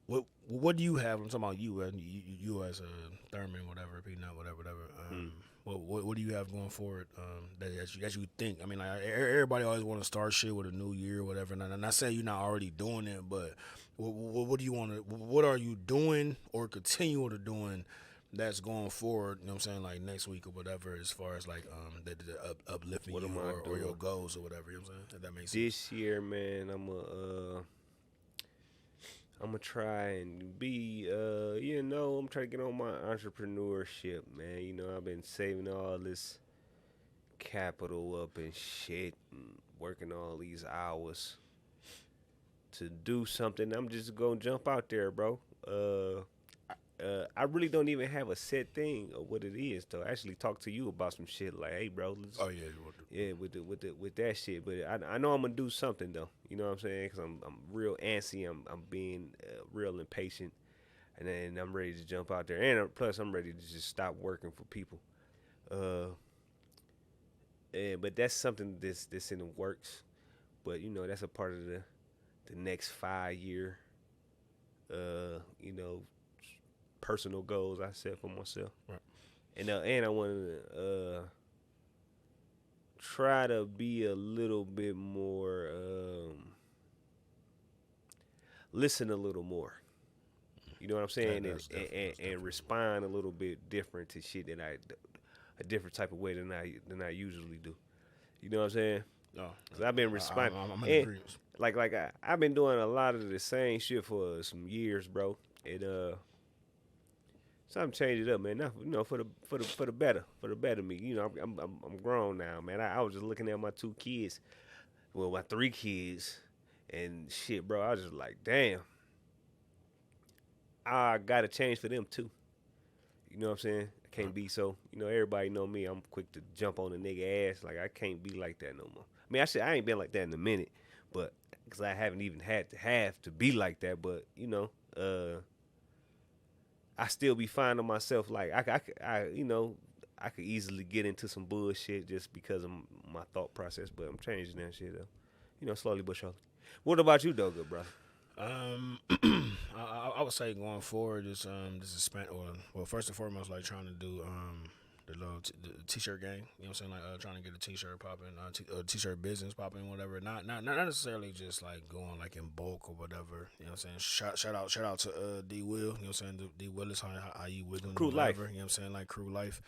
what do you have? I'm talking about you as a Thurman, whatever, Peanut, whatever. What do you have going forward that you think? I mean, like everybody always want to start shit with a new year or whatever. And I'm not saying you're not already doing it, but what do you want to? What are you doing or continue to doing that's going forward? You know what I'm saying, like next week or whatever, as far as like the uplifting you or your goals or whatever. You know what I'm saying? If that makes sense. This year, man, I'm gonna try and be, I'm trying to get on my entrepreneurship, man. You know, I've been saving all this capital up and shit, and working all these hours to do something. I'm just gonna jump out there, bro. I really don't even have a set thing of what it is to actually talk to you about some shit. Like, hey, bro, with that shit. But I know I'm gonna do something though. You know what I'm saying? Because I'm real antsy. I'm being real impatient, and then I'm ready to jump out there. And plus, I'm ready to just stop working for people. But that's something that's in the works. But you know, that's a part of the next 5 year. Personal goals I set for myself, right. And I want to try to be a little bit more, listen a little more. You know what I'm saying, and respond a little bit different to shit that a different type of way than I usually do. You know what I'm saying? No, because I've been responding. I'm in agreement. Like I've been doing a lot of the same shit for some years, bro. And something changed it up, man. Not, for the better me. You know, I'm grown now, man. I was just looking at my 2 kids, well, my 3 kids, and shit, bro. I was just like, damn. I gotta change for them too. You know what I'm saying? I can't be so. Everybody know me. I'm quick to jump on a nigga ass. Like I can't be like that no more. I mean, I ain't been like that in a minute, but because I haven't even had to have to be like that. But I still be finding myself like I could easily get into some bullshit just because of my thought process. But I'm changing that shit though. Slowly but surely. What about you though, good brother? I would say going forward is this is spent well first and foremost like trying to do the little the t-shirt game. You know what I'm saying? Like trying to get a t-shirt popping, t-shirt business popping, whatever. Not necessarily just like going like in bulk or whatever. You know what I'm saying? Shout out to D Will. You know what I'm saying? D Will is how you with them. Crew life. You know what I'm saying? Like crew life.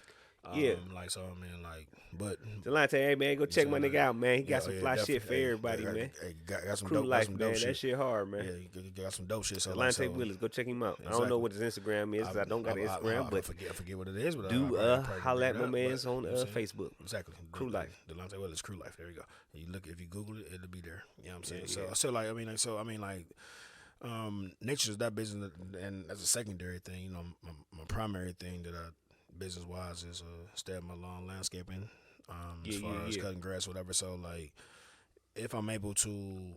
Yeah. Like so, I mean, like, but Delonte, hey man, go check my nigga out, man. He got some fly shit for hey, everybody, man. Got some Crew dope, life, some man. dope shit. That shit hard, man. Yeah, you got some dope shit. So Delonte Willis, go check him out. Exactly. I don't know what his Instagram is. I don't got an Instagram, but I forget what it is. But do holla at my man's on Facebook. Exactly. Crew life. Delonte Willis, crew life. There you go. You look if you Google it, it'll be there. You know what I'm saying? Yeah, so like I mean like. Nature is that business, and as a secondary thing, my primary thing that I business wise is stay at my lawn landscaping, as far as cutting grass, whatever. So like, if I'm able to,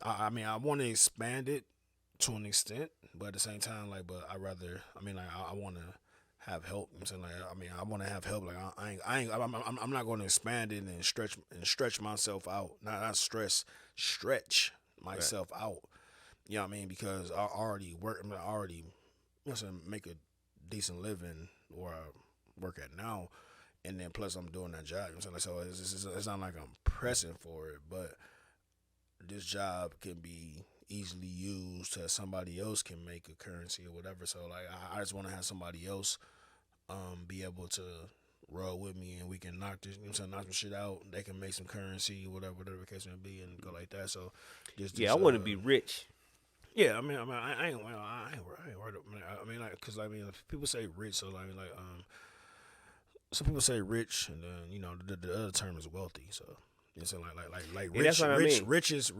I mean, I want to expand it to an extent, but at the same time, like, but I rather, I mean, like, I want to have help. I'm saying, like, I mean, I want to have help. Like, I'm not going to expand it and stretch myself out. Not stretch myself out. You know what I mean? Because I already work. I already, you know what I'm saying, make a decent living where I work at now, and then plus I'm doing that job. You know what I'm saying? So it's not like I'm pressing for it, but this job can be easily used to somebody else can make a currency or whatever. So like I just want to have somebody else be able to roll with me and we can knock this, you know what I'm saying, knock some shit out. They can make some currency, whatever the case may be, and go like that. So I want to be rich. Yeah, I mean, I ain't worried. I mean, like, cause I mean, people say rich, so like, some people say rich, and then the other term is wealthy. So it's like rich, that's what I mean. Riches.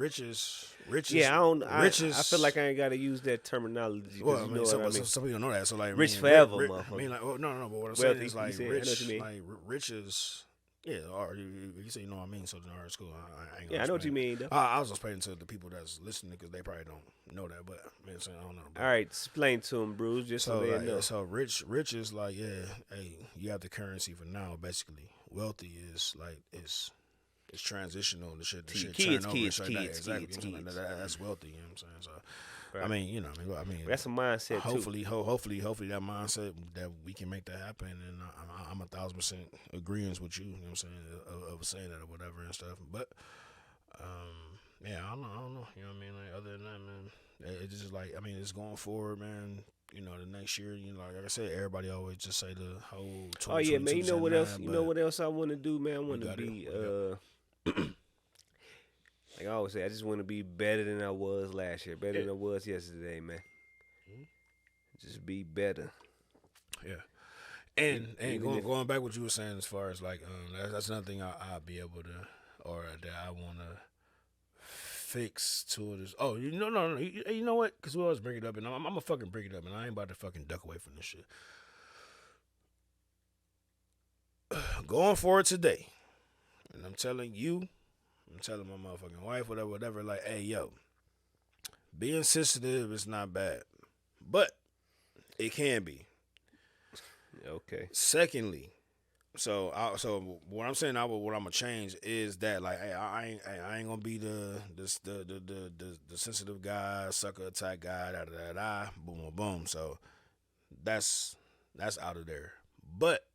Yeah, I feel like I ain't gotta use that terminology. Well, I mean, some people don't know that. So like, rich forever, motherfucker. I mean, like, well, no. But what I'm saying is like rich, like riches. Yeah, or you say you know what I mean. So in our school, I ain't. I know what you mean. Though. I was explaining to the people that's listening because they probably don't know that. But I mean, I don't know. All right, explain to them, Bruce. Just so they know. So rich is like hey, you have the currency for now. Basically, wealthy is like it's transitional. The shit kids. Exactly. That's wealthy. You know what I'm saying? So. Right. I mean, I mean, that's a mindset. Hopefully, that mindset that we can make that happen, and I'm 1,000% agreeing with you. You know what I'm saying of saying that or whatever and stuff. But yeah, I don't know. You know what I mean? Like other than that, man, it's just like I mean, it's going forward, man. The next year, like I said, everybody always just say the whole. Oh yeah, man. You know what else? You know what else I want to do, man? I want to be like I always say, I just want to be better than I was last year, better than I was yesterday, man. Mm-hmm. Just be better. Yeah. And going back what you were saying as far as like that's another thing I'll be able to, or that I want to fix to it. Oh, no. You know what? Because we always bring it up, and I'm gonna fucking bring it up, and I ain't about to fucking duck away from this shit. Going forward today, and I'm telling my motherfucking wife, whatever, like, hey, yo, being sensitive is not bad, but it can be. Okay. Secondly, so what I'm saying, what I'm gonna change is that, like, hey, I ain't gonna be the sensitive guy, sucker attack guy, boom, boom, boom. So that's out of there. But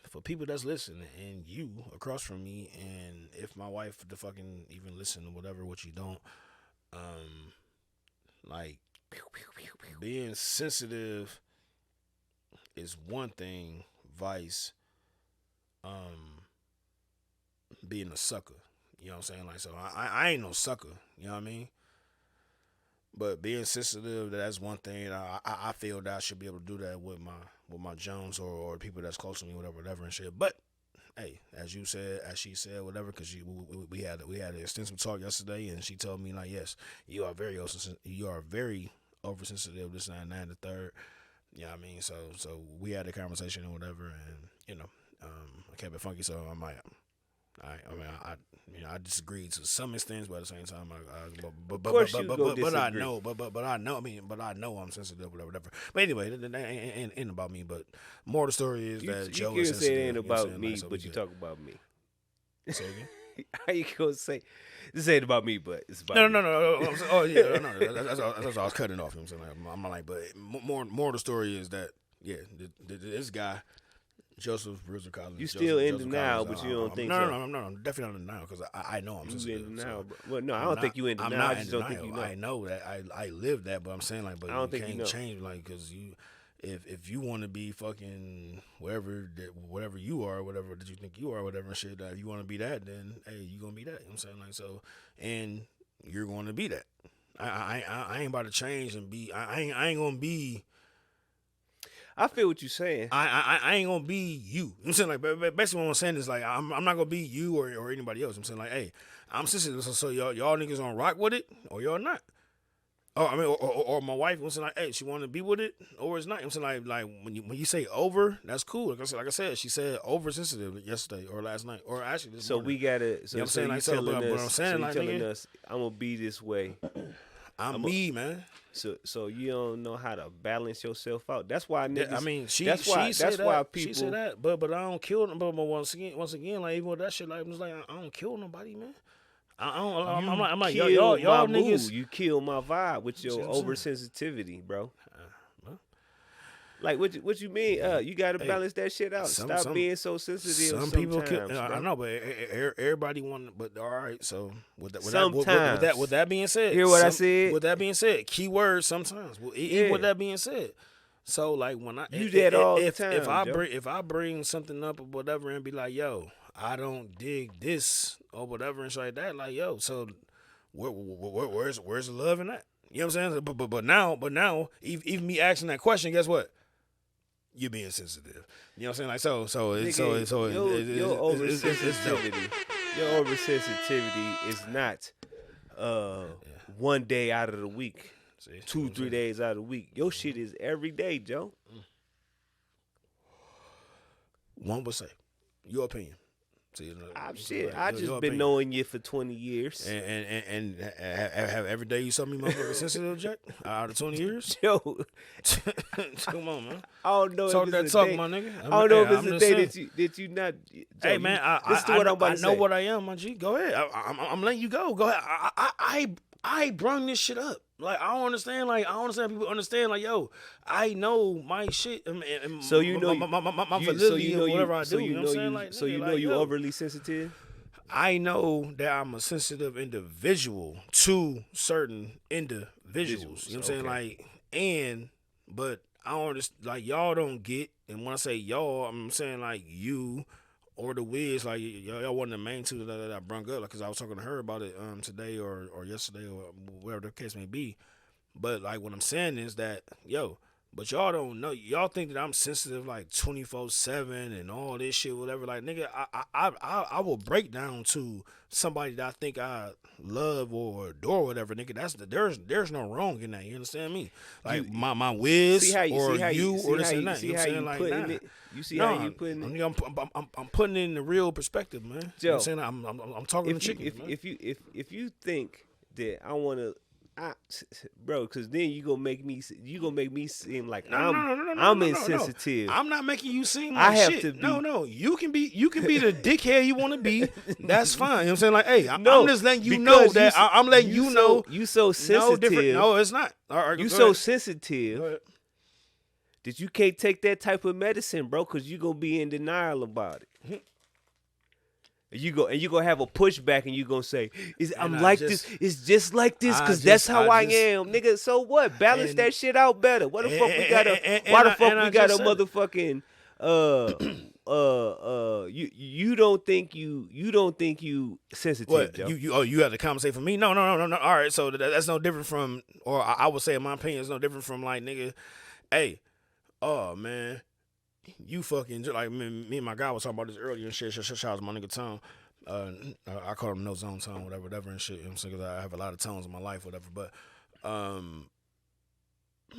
for people that's listening and you across from me, and if my wife to fucking even listen or whatever, what you don't, like being sensitive is one thing, vice being a sucker. You know what I'm saying? Like, so I ain't no sucker, you know what I mean? But being sensitive, that's one thing. I feel that I should be able to do that with my Jones or people that's close to me, whatever and shit. But hey, as she said, whatever, because we had an extensive talk yesterday, and she told me like, yes, you are very oversensitive. This and that and the third. Yeah, I mean, so we had a conversation or whatever, and I kept it funky. So I'm like, I disagreed to some extent, but at the same time, but I know, but I know. I mean, but I know I'm sensitive, whatever. But anyway, that ain't about me. But more of the story is that Joe is sensitive. You can't say it ain't about me, but you talk about me. Say again. How you gonna say this ain't about me, but it's about no. Oh yeah, no. That's all I was cutting off. You know what I'm saying? I'm like, but more of the story is that this guy. Joseph Rizzo Collins. You still in denial, but you don't think so? No, I'm definitely not in denial because I know I'm sensitive. In denial, well, no, I don't think you in denial. I just don't think you know. I know that I live that, but I'm saying like, but I don't you think can't change like because you, if you want to be fucking whatever you are, whatever that you think you are, whatever shit that you want to be that, then hey, you gonna be that. You know what I'm saying like so, and you're going to be that. I ain't about to change and be. I ain't gonna be. I feel what you're saying. I ain't gonna be you. You know what I'm saying like basically what I'm saying is like I'm not gonna be you or anybody else. I'm saying like, hey, I'm sensitive, so y'all niggas gonna rock with it or y'all not. Oh, I mean, or my wife was like, hey, she want to be with it or it's not. I'm saying like when you say over, that's cool. Like I said, she said oversensitive yesterday or last night or actually this morning. We gotta. So, you know what I'm saying like so, but I'm saying so like telling us I'm gonna be this way. I'm me, man. So you don't know how to balance yourself out. That's why niggas. I mean, that's why people. She said that, but I don't kill them. But once again, like even with that shit, like I'm just like I don't kill nobody, man. I'm like y'all niggas. You kill my vibe with your oversensitivity, bro. Like what you mean? You got to balance that shit out. Stop being so sensitive. Some people kill. I know, but everybody want. But all right, so with that being said, hear what I said. With that being said, keyword sometimes. Even with that being said, so like when I you that all the time. If I bring something up or whatever and be like, yo, I don't dig this or whatever and shit like that, like yo, so where's the love in that? You know what I'm saying? But now, even me asking that question, guess what? You're being sensitive. You know what I'm saying? Like your oversensitivity is not 1 day out of the week, 2-3 days out of the week. Your shit is every day, Joe. One would say, your opinion. I just been knowing you for 20 years. And have every day you saw me motherfucking sensitive, Jack? Out of 20 years? Yo. Come on, man. I don't know talk that talk, my nigga. I don't know if it's a day that you not. Joe, hey, man, I know what I am, my G. Go ahead. I'm letting you go. Go ahead. I brung this shit up. Like I don't understand. Like I don't understand. People understand. Like yo, I know my shit. And so you know my validity of whatever I do. You know what I'm saying? Like so you know you overly sensitive. I know that I'm a sensitive individual to certain individuals. You know what I'm saying? Like but I don't understand. Like y'all don't get. And when I say y'all, I'm saying like you. Or the Wiz, like y'all wasn't the main two that I brung up, because I was talking to her about it today or yesterday or whatever the case may be. But like what I'm saying is that but y'all don't know. Y'all think that I'm sensitive like 24/7 and all this shit, whatever. Like nigga, I will break down to somebody that I think I love or adore, whatever. Nigga, there's no wrong in that. You understand me? Like my Wiz or you or this and that. You know what I'm saying? Like nah. You see how you putting it? I'm putting it in the real perspective, man. Joe, you know what I'm saying? I'm talking to chickens, man. If you think that I want to, bro, because then you gonna make me seem like I'm insensitive. No. I'm not making you seem like shit. To be. No. You can be the dickhead you want to be. That's fine. You know what I'm saying? Like, hey, I'm just letting you know that I'm letting you know. You so sensitive. No, it's not. You so sensitive that you can't take that type of medicine, bro, because you gonna be in denial about it. You gonna have a pushback, and you gonna say, "I'm like this. It's just like this, because that's how I am, nigga." So what? Balance that shit out better. What the fuck we gotta? Why the fuck we got a motherfucking? You don't think you sensitive? What? Joe? You had to compensate for me? No. All right, so that's no different from, or I would say, in my opinion, it's no different from like nigga, hey, oh man. you fucking like me and my guy was talking about this earlier and shit. Shout out to my nigga Tom. I call him No Zone Tom, whatever and shit. You know what I'm saying? 'Cause I have a lot of tones in my life, whatever. But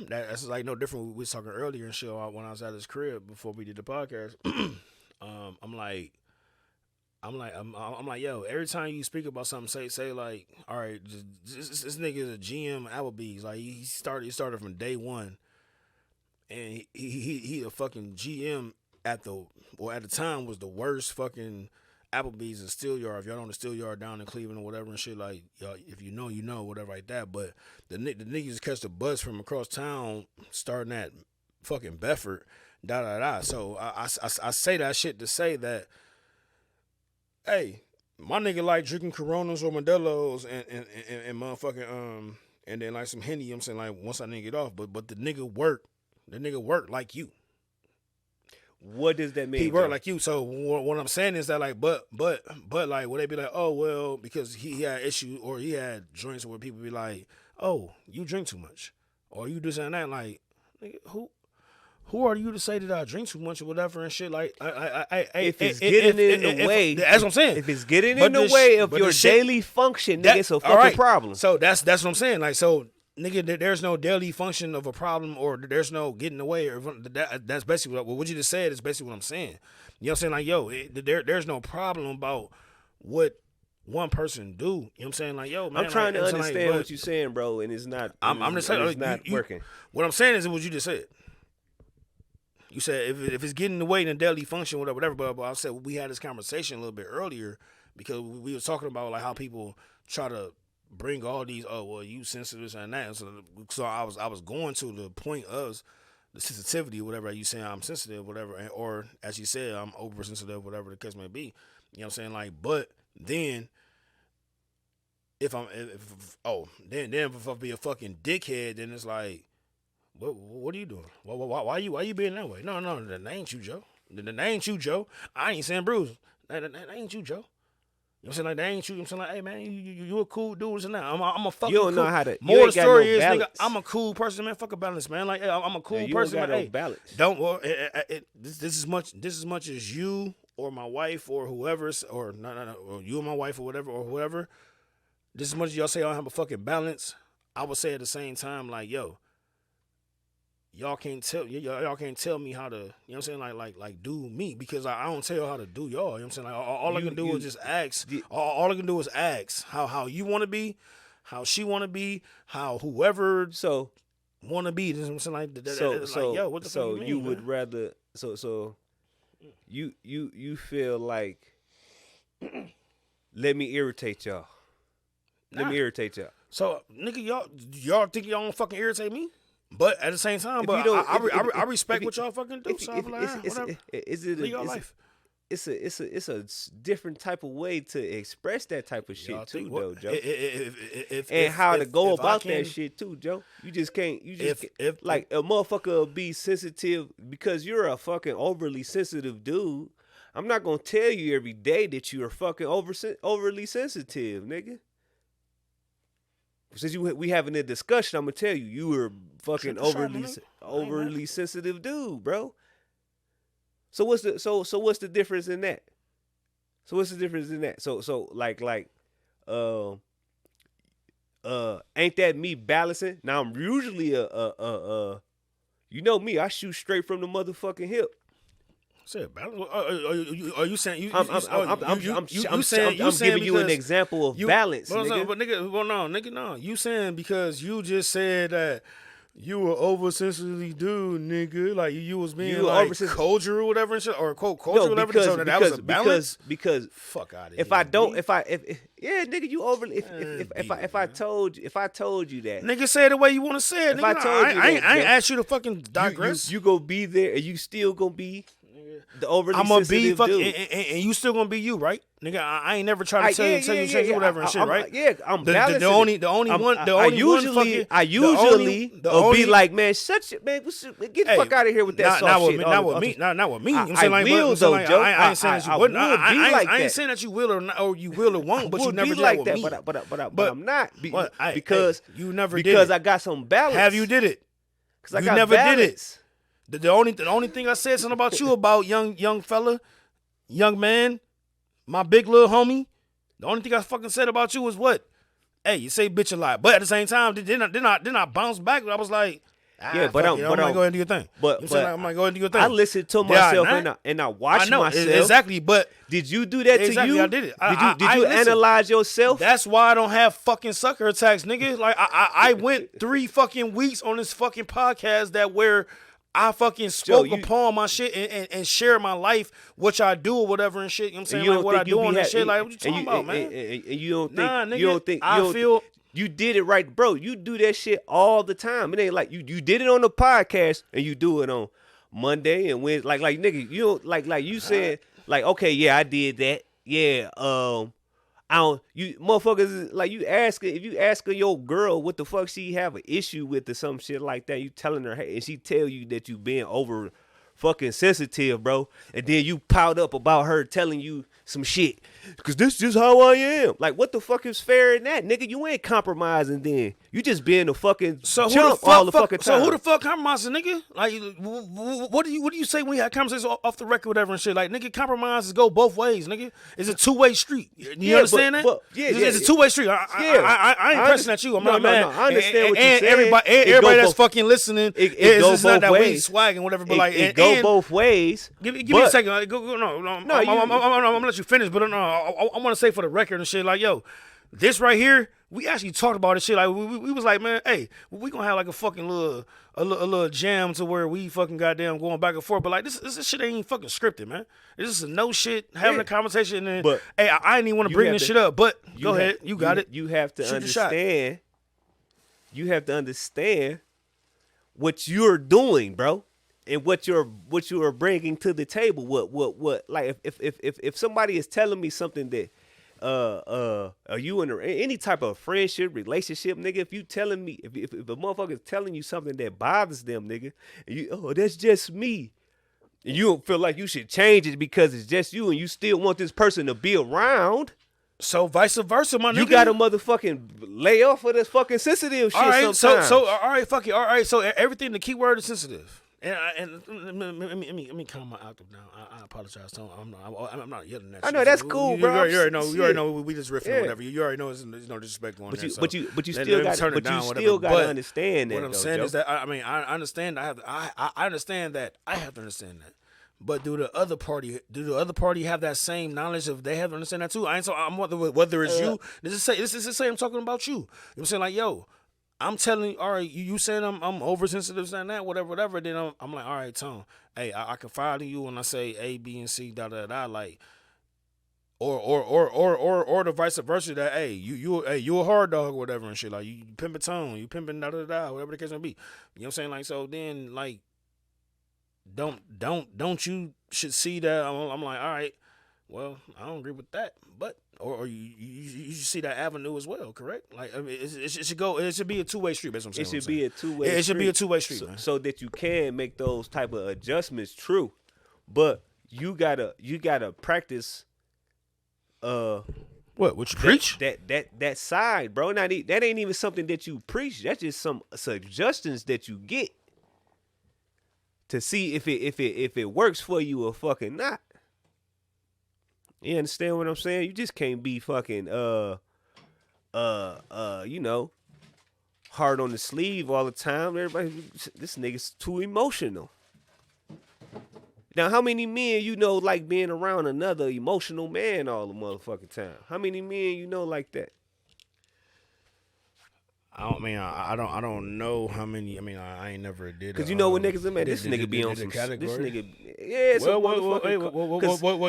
that's like no different. We was talking earlier and shit when I was at his crib before we did the podcast. I'm like, yo, every time you speak about something, say like, all right, this nigga is a GM Applebee's. Like he started from day one, and he a fucking GM at the time was the worst fucking Applebee's in Steelyard. If y'all know the Steelyard down in Cleveland or whatever and shit, like y'all, if you know, whatever like that. But the niggas catch the bus from across town, starting at fucking Bedford, So I say that shit to say that, hey, my nigga like drinking Coronas or Modelo's and motherfucking and then like some Henny. I'm saying like once I nigga get off, but the nigga work like you. What does that mean? He worked like you. So what I'm saying is that like, but like, would they be like, oh well, because he had issue or he had joints where people be like, oh, you drink too much, or you do something that like, nigga, who are you to say that I drink too much or whatever and shit? Like, if it's getting in the way, that's what I'm saying. If it's getting in the way of your daily function, nigga, it's a fucking problem. So that's what I'm saying. Like, so. Nigga, there's no daily function of a problem, or there's no getting away, or that's basically what you just said is basically what I'm saying. You know what I'm saying? Like, yo, there's no problem about what one person do. You know what I'm saying? Like, yo, man, I'm trying to understand like, what you're saying, bro, and it's not. I'm just saying it's not working. What I'm saying is what you just said. You said if it's getting away in a daily function, whatever. But I said we had this conversation a little bit earlier because we were talking about like how people try to bring all these, oh well, you sensitive and that. So I was going to the point of the sensitivity, whatever you saying I'm sensitive, whatever, or as you said I'm oversensitive, whatever the case may be. You know what I'm saying? Like, but then if I be a fucking dickhead, then it's like, what are you doing? Why you being that way? No, that ain't you, Joe. That ain't you, Joe. I ain't saying Bruce. That ain't you, Joe. You know what I'm saying? Like, that ain't you. I'm saying, like, hey, man, you a cool dude. And I'm a fucking You don't know cool. how to. More the story is, balance. nigga, I'm a cool person, man. Fuck a balance, man. Like, hey, I'm a cool you person. Don't got man. no balance. Don't. Well, this is much as you or my wife or whoever, or no, or you and my wife or whoever. This is much as y'all say I don't have a fucking balance. I would say at the same time, like, yo, y'all can't tell me how to, you know what I'm saying, like do me, because I don't tell y'all how to do y'all. You know what I'm saying? Like, all I can do is just ask. All I can do is ask how you want to be, how she want to be, how whoever want to be. You know what I'm saying? Like, yo, what the fuck you mean, you man? would rather you feel like let me irritate y'all. Let me irritate y'all. So nigga, y'all think y'all don't fucking irritate me? But at the same time, I respect what y'all fucking do. So I'm like, whatever. Live your life. It's a different type of way to express that type of shit too, though, Joe. And how to go about that shit too, Joe. You just can't. Like a motherfucker will be sensitive because you're a fucking overly sensitive dude. I'm not gonna tell you every day that you're fucking overly sensitive, nigga. Since we having a discussion, I'm gonna tell you were fucking overly sensitive dude, bro. So what's the difference in that? So like ain't that me balancing? Now I'm usually you know me, I shoot straight from the motherfucking hip. Are you saying I'm giving you an example of balance, nigga. But nigga, no. You saying because you just said that you were oversensitive dude, nigga. Like you was being like culture or whatever and shit, or quote culture or whatever. So that was a balance. Because fuck out of here. If nigga, you overly. If I told you that, nigga, say it the way you want to say it. If I told you, I ain't asked you to fucking digress. You gonna be there, and you still gonna be the overly sensitive dude. And you still gonna be you, right? Nigga, I ain't never tried to tell you whatever and shit, right? Yeah, I'm balancing. I usually be like, man, shut it, man. Get the fuck out of here with that soft shit. Not with me. I will though, Joe. I ain't saying that you wouldn't. I ain't saying that you will or you will or won't, but you never did like with that. me. But I'm not because you never did. Because I got some balance. Have you did it? Because I got balance. The only thing I said something about you about young fella, young man, my big little homie. The only thing I fucking said about you was what? Hey, you say bitch a lot, but at the same time, then I bounced back. I was like, yeah, but I'm gonna go ahead and do your thing. But I'm like, I'm gonna go ahead and do your thing. I listened to myself and I watched myself. Exactly, but did you do that to you? I did it. Did you analyze yourself? That's why I don't have fucking sucker attacks, nigga. Like I went 3 fucking weeks on this fucking podcast that where I fucking spoke upon my shit and share my life, what I do or whatever and shit. You know what I'm saying? Like what I do on that shit. Like what you talking about, man? And you don't think nigga, you don't think I feel you did it right, bro. You do that shit all the time. It ain't like you did it on the podcast and you do it on Monday and Wednesday. Like nigga, you don't like you said like okay, yeah, I did that. Yeah, I don't. You motherfuckers like you asking if you asking your girl what the fuck she have an issue with or some shit like that. You telling her hey, and she tell you that you being over fucking sensitive, bro, and then you pout up about her telling you some shit because this is just how I am. Like what the fuck is fair in that, nigga? You ain't compromising. Then you just being a fucking chump all the fucking time. So who the fuck compromising, nigga? Like what do you say when you have conversations off the record, whatever and shit? Like nigga, compromises go both ways, nigga. It's a 2-way street. You understand that? It's a 2-way street. I ain't pressing at you. I'm not mad. I understand what you're saying. Everybody that's fucking listening is not that way. We swagging whatever, but like it go both ways. Give me a second. I'm gonna let you finish, but I want to say for the record and shit, like, yo, this right here, we actually talked about this shit. Like, we was like, man, hey, we gonna have like a fucking little jam to where we fucking goddamn going back and forth. But like, this shit ain't fucking scripted, man. This is a no shit having a conversation. And but hey, I didn't even want to bring this shit up, but go ahead, you got it. You have to understand. You have to understand what you're doing, bro. And what you're bringing to the table, what like if somebody is telling me something that are you in any type of friendship relationship, nigga? If you telling me if a motherfucker is telling you something that bothers them, nigga, and you that's just me, and you don't feel like you should change it because it's just you, and you still want this person to be around. So vice versa, my nigga. You gotta motherfucking lay off of this fucking sensitive shit. All right, sometimes. so all right, fuck it. All right, so everything. The key word is sensitive. And let me calm my octave down. I apologize. I'm not yelling at you. I know that's cool, bro. You already know. We just riffing or whatever. You already know there's no disrespect going there. But you still got to understand that. What I'm saying is that I understand. I understand that. I have to understand that. But do the other party have that same knowledge of they have to understand that too? I'm whether it's you. This is the same. I'm talking about you. You know what I'm saying? Like, yo, I'm telling you, all right, you saying I'm oversensitive and that, whatever. Then I'm like, all right, Tone, hey, I confide in you when I say A, B, and C, like, or the vice versa. That hey, you a hard dog or whatever and shit. Like you pimping Tone, you pimping whatever the case may be. You know what I'm saying? Like so, then like, don't you should see that? I'm like, all right, well, I don't agree with that, but. Or you should see that avenue as well, correct? Like I mean, it should go. It should be a 2-way street. That's what I'm saying. It should be a 2-way. It should be a 2-way street, so that you can make those type of adjustments true. But you gotta practice. What you preach? That side, bro. That ain't even something that you preach. That's just some suggestions that you get to see if it works for you or fucking not. You understand what I'm saying? You just can't be fucking you know, hard on the sleeve all the time. Everybody, this nigga's too emotional. Now, how many men you know like being around another emotional man all the motherfucking time? How many men you know like that? I don't know how many. I mean, I ain't never did. Cause you know what niggas, man, this nigga be on some category. This nigga, yeah.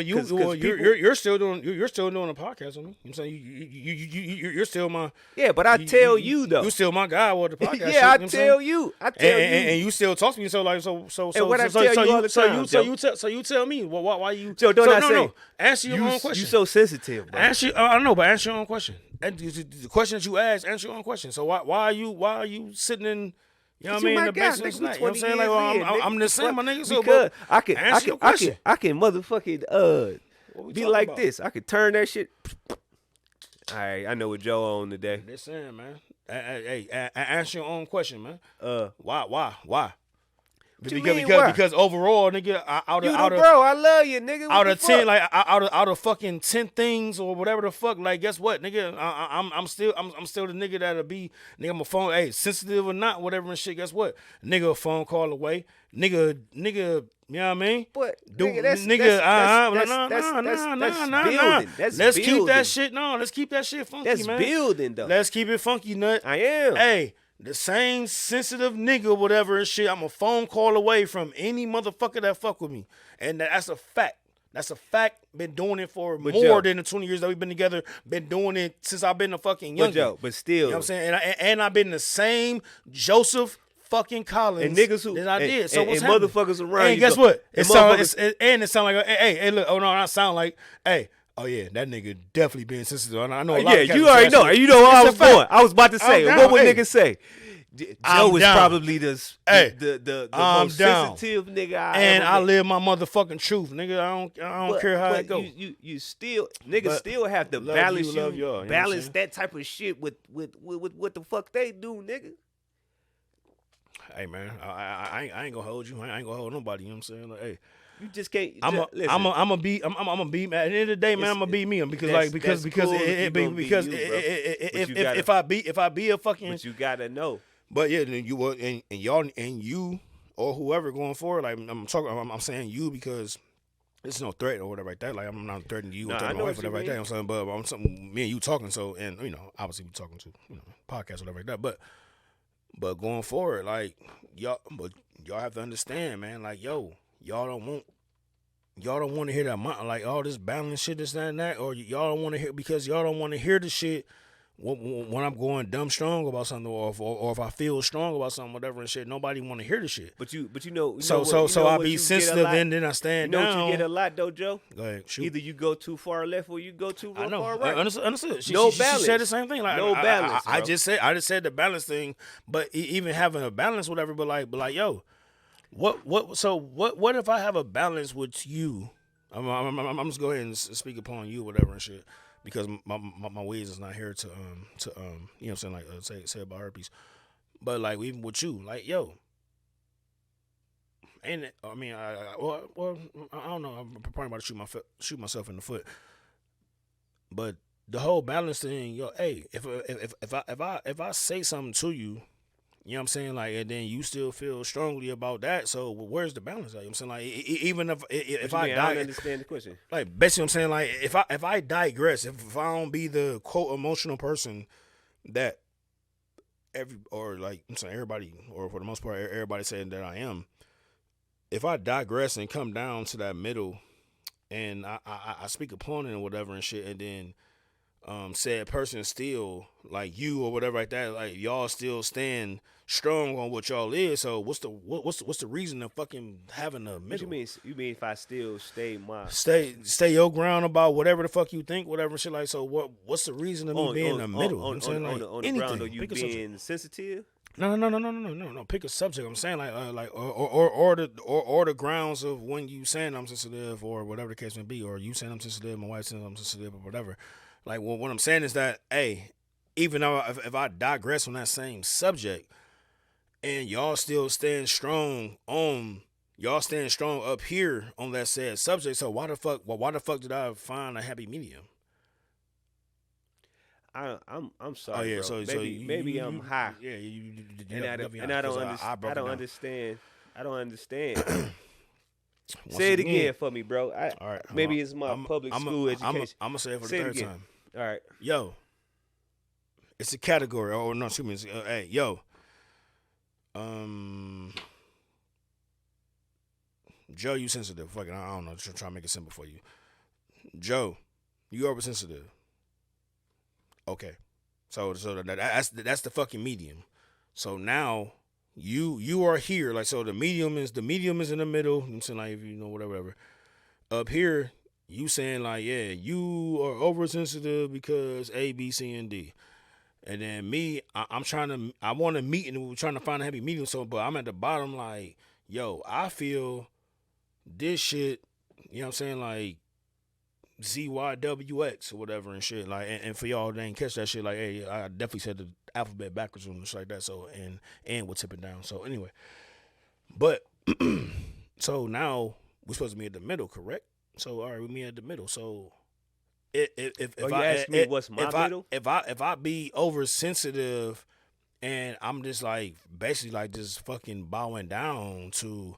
You're still doing a podcast on me. I'm saying you're still my. Yeah, but I tell you though, you still my guy with the podcast. Yeah, I tell you, and you still talk to me. So you tell me why you. So don't I say? Answer your own question. You so sensitive, bro. I know, but answer your own question. And the question that you asked, answer your own question. So why are you sitting in, you know what I mean, in the basement tonight? You know what I'm saying? Like, well, I'm just saying, my nigga. So because I can motherfucking be like about? This. I can turn that shit. All right, I know what Joe on today. I'm just saying, man. Hey, answer your own question, man. Why? Because overall, nigga, out of bro, I love you, nigga. Out of 10, like out of fucking 10 things or whatever the fuck, like guess what, nigga? I'm still the nigga that'll be, nigga. I'm a phone, hey, sensitive or not, whatever and shit. Guess what, nigga? A phone call away, nigga. You know what I mean? But That's building. Let's keep that shit. No, let's keep that shit funky, that's man. Building though. Let's keep it funky, nut. I am. Hey. The same sensitive nigga, whatever and shit, I'm a phone call away from any motherfucker that fuck with me. And that's a fact. That's a fact. Been doing it for more than the 20 years that we've been together. Been doing it since I've been a fucking young. But still. You know what I'm saying? And I've been the same Joseph fucking Collins and niggas who, that I did. So and what's motherfuckers around and guess what? It sound like, hey, look, oh no, I sound like, hey, oh yeah, that nigga definitely being sensitive. I know a lot of you already know. You know where I was going. I was about to say, what would niggas say? Joe is probably the most sensitive nigga I live my motherfucking truth, nigga. I don't care how it goes. You still niggas still have to balance that type of shit with what the fuck they do, nigga. Hey man, I ain't gonna hold you. I ain't gonna hold nobody. You know what I'm saying? Like, hey. You just can't. I'm gonna be. At the end of the day, man, I'm gonna be me because if I be a fucking. But you gotta know. But yeah, then you will, and y'all and you or whoever going forward. Like I'm saying you because it's no threat or whatever like that. Like I'm not threatening you or threatening my wife or whatever like that. I'm saying, but I'm something me and you talking. So and obviously we talking to podcast or whatever like that. But going forward, like y'all have to understand, man. Like y'all don't want to hear that like all this balance shit, this that, and that, or y'all don't want to hear because y'all don't want to hear the shit when I'm going dumb strong about something, or if I feel strong about something, whatever and shit. Nobody want to hear the shit. But you know. So I be sensitive and then I stand down. You know what you get a lot though, Joe? Go ahead, shoot. Either you go too far left or you go too far right. Understood. She balance. She said the same thing. Like no balance. I just said the balance thing, but even having a balance, whatever. But like, yo, what if I have a balance with you? I'm just go ahead and speak upon you, whatever and shit, because my ways is not here to you know what I'm saying, like say about herpes, but like even with you, like yo, ain't it? I mean, I don't know. I'm probably about to shoot myself in the foot, but the whole balance thing, yo, hey, if I say something to you. You know what I'm saying? Like, and then you still feel strongly about that. So where's the balance? Like, you know what I'm saying? Like, even if I die, I don't understand the question. Like, basically, I'm saying, like, if I digress, if I don't be the quote emotional person that I'm saying everybody, or for the most part, everybody saying that I am. If I digress and come down to that middle, and I speak upon it and whatever and shit, and then said person still like you or whatever like that, like y'all still stand strong on what y'all is. So what's the reason of fucking having a middle? What you mean if I still stay your ground about whatever the fuck you think, whatever shit like. So what's the reation of me being in the middle? On the ground, are you being sensitive? No. Pick a subject. I'm saying or the grounds of when you saying I'm sensitive or whatever the case may be, or you saying I'm sensitive, my wife saying I'm sensitive or whatever. Like, well, what I'm saying is that, hey, even though if I digress on that same subject, and y'all still stand strong up here on that said subject, so why the fuck did I find a happy medium? I'm sorry. Oh yeah, bro. so maybe I'm high. Yeah, I don't understand. Once say it again again for me, bro. All right, maybe it's my public school education. I'm gonna say it for the third time. All right, yo, it's a category. Oh no, excuse me. Hey, yo, Joe, you sensitive? Fucking, I don't know. Just try to make it simple for you. Joe, you oversensitive. Okay, so that's the fucking medium. So now you are here, like, so the medium is in the middle. I'm saying, like, if you know whatever. Up here, you saying like, yeah, you are oversensitive because A, B, C, and D. And then me, I want to meet and we're trying to find a happy medium. So, but I'm at the bottom like, yo, I feel this shit, you know what I'm saying, like ZYWX or whatever and shit. Like, and for y'all that ain't catch that shit, like, hey, I definitely said the alphabet backwards and shit like that. So, and we'll tip it down. So anyway, but So now we're supposed to be in the middle, correct? So all right, we meet at the middle. So if you ask me what's my middle? If I be oversensitive and I'm just like basically like just fucking bowing down to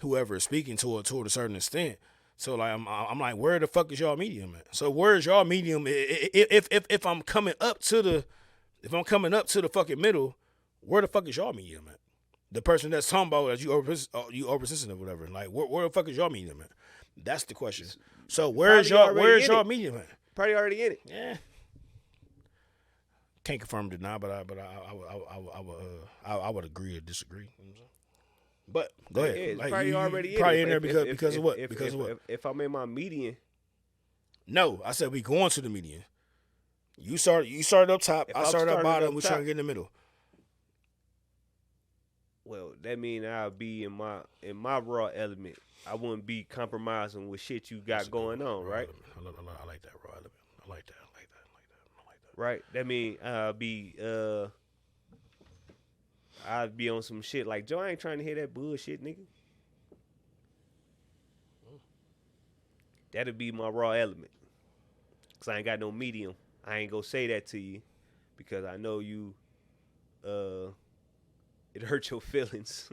whoever is speaking to a certain extent. So like I'm like, where the fuck is y'all medium at? So where's y'all medium? If I'm coming up to the fucking middle, where the fuck is y'all medium at? The person that's talking about that you oversensitive or whatever. Like where the fuck is y'all medium at? That's the question. So where's y'all medium at? Probably already in it. Yeah. Can't confirm or deny, but I would agree or disagree. You know what I'm saying? But go ahead. It's like, probably already in there because of what? Because of what? If I'm in my median. No, I said we going to the median. You started up top. I started up bottom. We're trying to get in the middle. Well, that means I'll be in my raw element. I wouldn't be compromising with shit you got going on, right? I like that raw element. I like that. Right. That means I'd be on some shit like, Joe, I ain't trying to hear that bullshit, nigga. That'd be my raw element. Cause I ain't got no medium. I ain't gonna say that to you because I know you it hurt your feelings.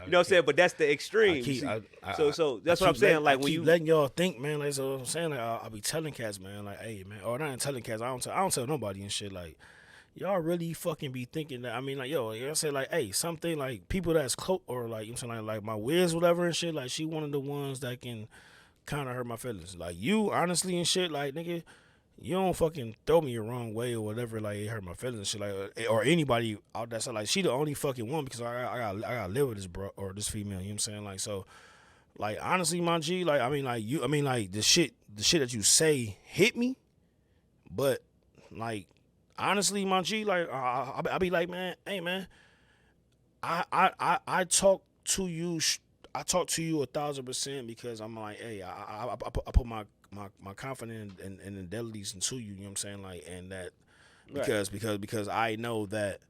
You know what I'm saying? But that's the extreme. So that's what I'm saying. Like when you letting y'all think, man. Like so, I'm saying, like I'll be telling cats, man. Like, hey, man, or not telling cats. I don't tell nobody and shit. Like, y'all really fucking be thinking that. I mean, like, yo, you know what I'm saying? Like, hey, something like people that's close or like, you know what I'm saying, like my Wiz, whatever and shit. Like, she one of the ones that can kind of hurt my feelings. Like you, honestly and shit. Like, nigga, you don't fucking throw me the wrong way or whatever. Like, it hurt my feelings and shit. Like, or anybody out there. So, like, she the only fucking one because I gotta live with this bro or this female. You know what I'm saying? Like, so, like, honestly, my G, like, like the shit that you say hit me, but like, honestly, my G, like, I be like, man, hey, man, I talk to you. I talk to you 1,000% because I'm like, hey, I put my confidence and indelities into you, you know what I'm saying? Like, and that because I know that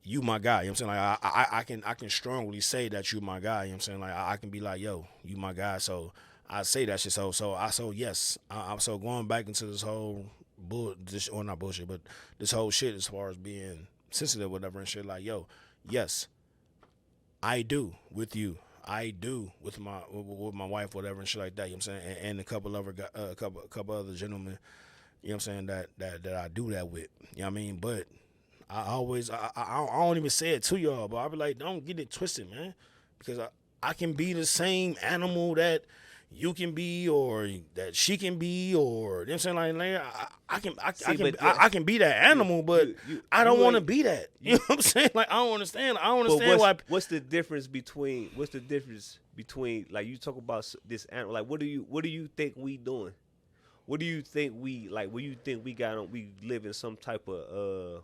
you my guy, you know what I'm saying? Like, I can strongly say that you my guy, you know what I'm saying? Like, I can be like, yo, you my guy. So I say that shit. So yes, I'm so going back into this whole not bullshit, but this whole shit as far as being sensitive, whatever and shit. Like, yo, yes, I do with you. I do with my wife, whatever and shit like that. You know what I'm saying? And a couple other gentlemen. You know what I'm saying that I do that with. You know what I mean? But I don't even say it to y'all, but I be like, don't get it twisted, man, because I can be the same animal that you can be or that she can be, or you know what I'm saying, like I can be that animal, but I don't want to be that. You know what I'm saying? Like, I don't understand why. What's the difference between like, you talk about this animal, like what do you think we doing? What do you think we like? What do you think we got on? We live in some type of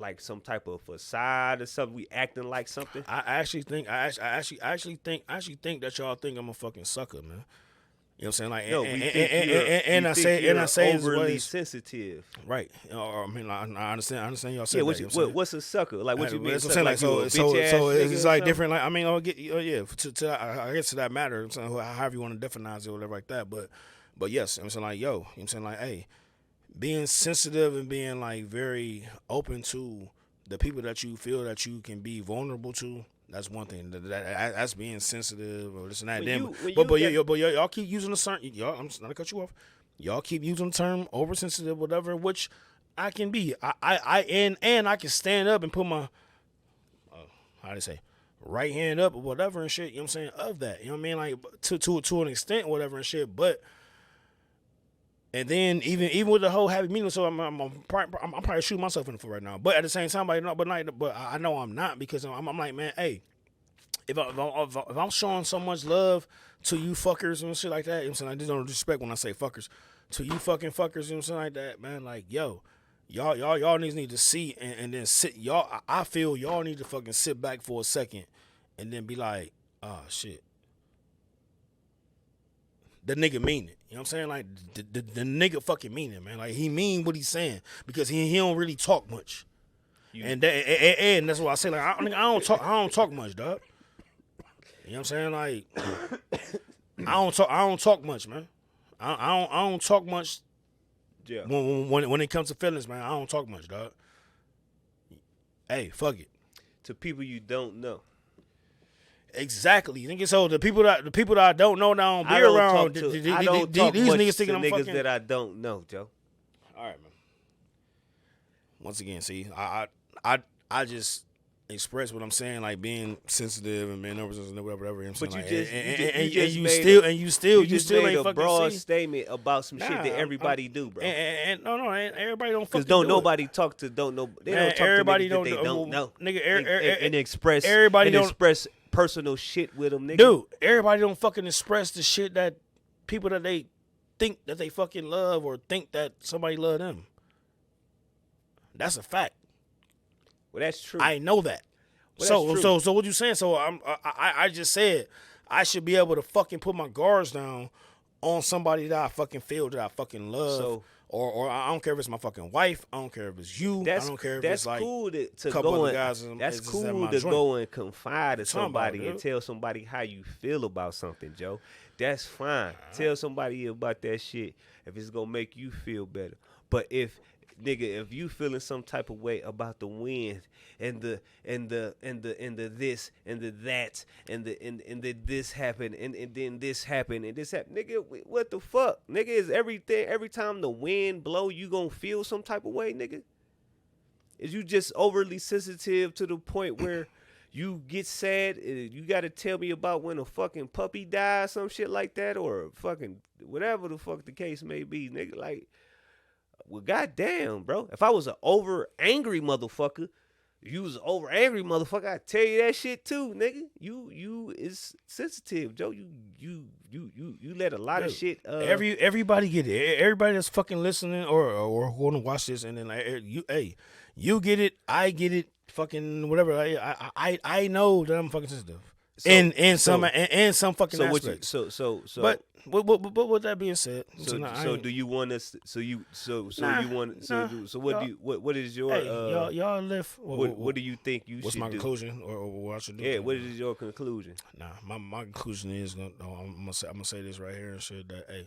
like some type of facade or something? We acting like something? I actually think that y'all think I'm a fucking sucker, man. You know what I'm saying? Like, no, I say overly sensitive, right? Or, I mean, like, I understand y'all say that. You know what's a sucker? Like, what you mean? That's what I'm saying. Like, so it's like different. Like, I mean, I'll get yeah. I guess to that matter, however you want to definize it or whatever like that. But yes, you know what I'm saying, like, yo, you know what I'm saying, like, hey, being sensitive and being like very open to the people that you feel that you can be vulnerable to. That's one thing. That's being sensitive or this and that. Y'all keep using the term. Y'all, I'm just not to cut you off. Y'all keep using the term oversensitive, whatever, which I can be. I can stand up and put my how do you say, right hand up or whatever and shit. You know what I'm saying, of that. You know what I mean, like to an extent, whatever and shit. But and then even with the whole happy medium, so I'm probably shooting myself in the foot right now. But at the same time, but I know I'm not, because I'm like, man, hey, if I'm showing so much love to you fuckers and shit like that, you know what I'm saying, I just don't disrespect when I say fuckers, to you fucking fuckers, you know what I'm saying, like that, man, like, yo, y'all need to see and then sit, y'all. I feel y'all need to fucking sit back for a second and then be like, oh shit. The nigga mean it. You know what I'm saying? Like, the nigga fucking mean it, man. Like, he mean what he's saying, because he don't really talk much. And that's why I say, like, I don't talk much, dog. You know what I'm saying? Like, I don't talk much, man. I don't talk much. Yeah. When it comes to feelings, man, I don't talk much, dog. Hey, fuck it. To people you don't know. Exactly. Nigga, so the people that I don't know now don't be around. I don't talk these much niggas to thinking I'm niggas fucking that I don't know, Joe. All right, man. Once again, see, I just express what I'm saying, like being sensitive and being oversensitive, whatever. You know what I'm saying? But you still made ain't a fucking broad see. statement about some shit that everybody do, bro. And no, everybody don't fucking Because don't do nobody it. talk to don't know. They Man, don't talk everybody to niggas that they don't don't know. Nigga, And express everybody don't express personal shit with them, nigga. Dude, everybody don't fucking express the shit that people that they think that they fucking love or think that somebody love them. That's a fact. Well, that's true. I know that. Well, So what you saying? So I just said I should be able to fucking put my guards down on somebody that I fucking feel that I fucking love. So, or I don't care if it's my fucking wife. I don't care if it's you. I don't care if it's like cool to couple go other and, guys. That's cool to go and confide to somebody and tell somebody how you feel about something, Joe. That's fine. Tell somebody about that shit if it's gonna make you feel better. But if you feeling some type of way about the wind and the this and the that and the this happened and then this happened and this happened, nigga, what the fuck, nigga? Is everything every time the wind blow you gonna feel some type of way, nigga? Is you just overly sensitive to the point where you get sad? You got to tell me about when a fucking puppy died, some shit like that, or fucking whatever the fuck the case may be, nigga. Like, well, goddamn, bro. If I was an over angry motherfucker, I'd tell you that shit too, nigga. You is sensitive, Joe. You let a lot of shit. Everybody get it. Everybody that's fucking listening or going to watch this, and then like you get it, I get it, fucking whatever. I know that I'm fucking sensitive. In some fucking aspects. But with that being said, do you want us? What is your? Hey, y'all live. What do you think you what's should do? What's my conclusion, or what I should do? Yeah, what is your conclusion? Nah, my conclusion is I'm gonna say this right here and shit that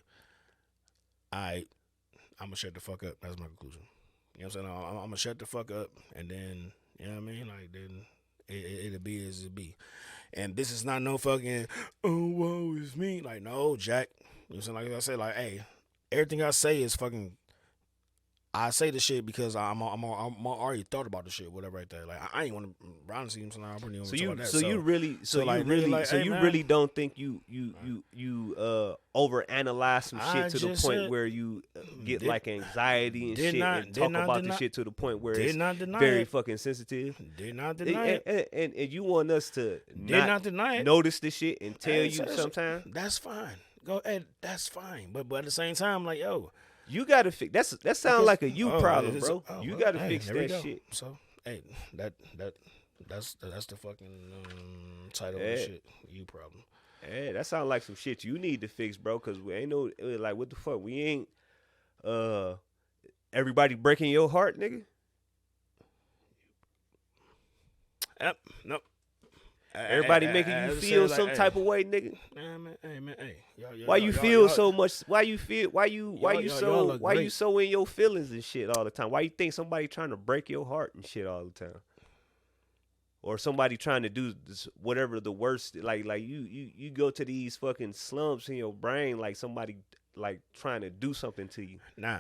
I'm gonna shut the fuck up. That's my conclusion. You know what I'm saying? I'm gonna shut the fuck up, and then you know what I mean. Like then it'll be as it be. And this is not no fucking, oh, woe is me. Like, no, Jack. You know what I'm saying? Like I said, like, hey, everything I say is fucking, I say the shit because I'm already thought about the shit, whatever right there. Like, I ain't want to, honestly, I'm not really about that. So you really don't think you overanalyze some shit to the point where you get like anxiety and shit and talk about the shit to the point where it's very fucking sensitive. Did not deny it. And you want us to not deny it. Notice the shit and tell you sometimes? That's fine. Go ahead. That's fine. But at the same time, like, yo. You gotta fix that. Sounds like a you problem, bro. You gotta fix that shit. So, hey, that's the fucking title of the shit. You problem. Hey, that sounds like some shit you need to fix, bro. Cause we ain't no like what the fuck. We ain't everybody breaking your heart, nigga. Yep. Nope. Everybody making you feel some type of way, nigga. Hey, man. Why you feel so much? Why you so in your feelings and shit all the time? Why you think somebody trying to break your heart and shit all the time? Or somebody trying to do this, whatever the worst, like you go to these fucking slumps in your brain, like somebody like trying to do something to you. Nah.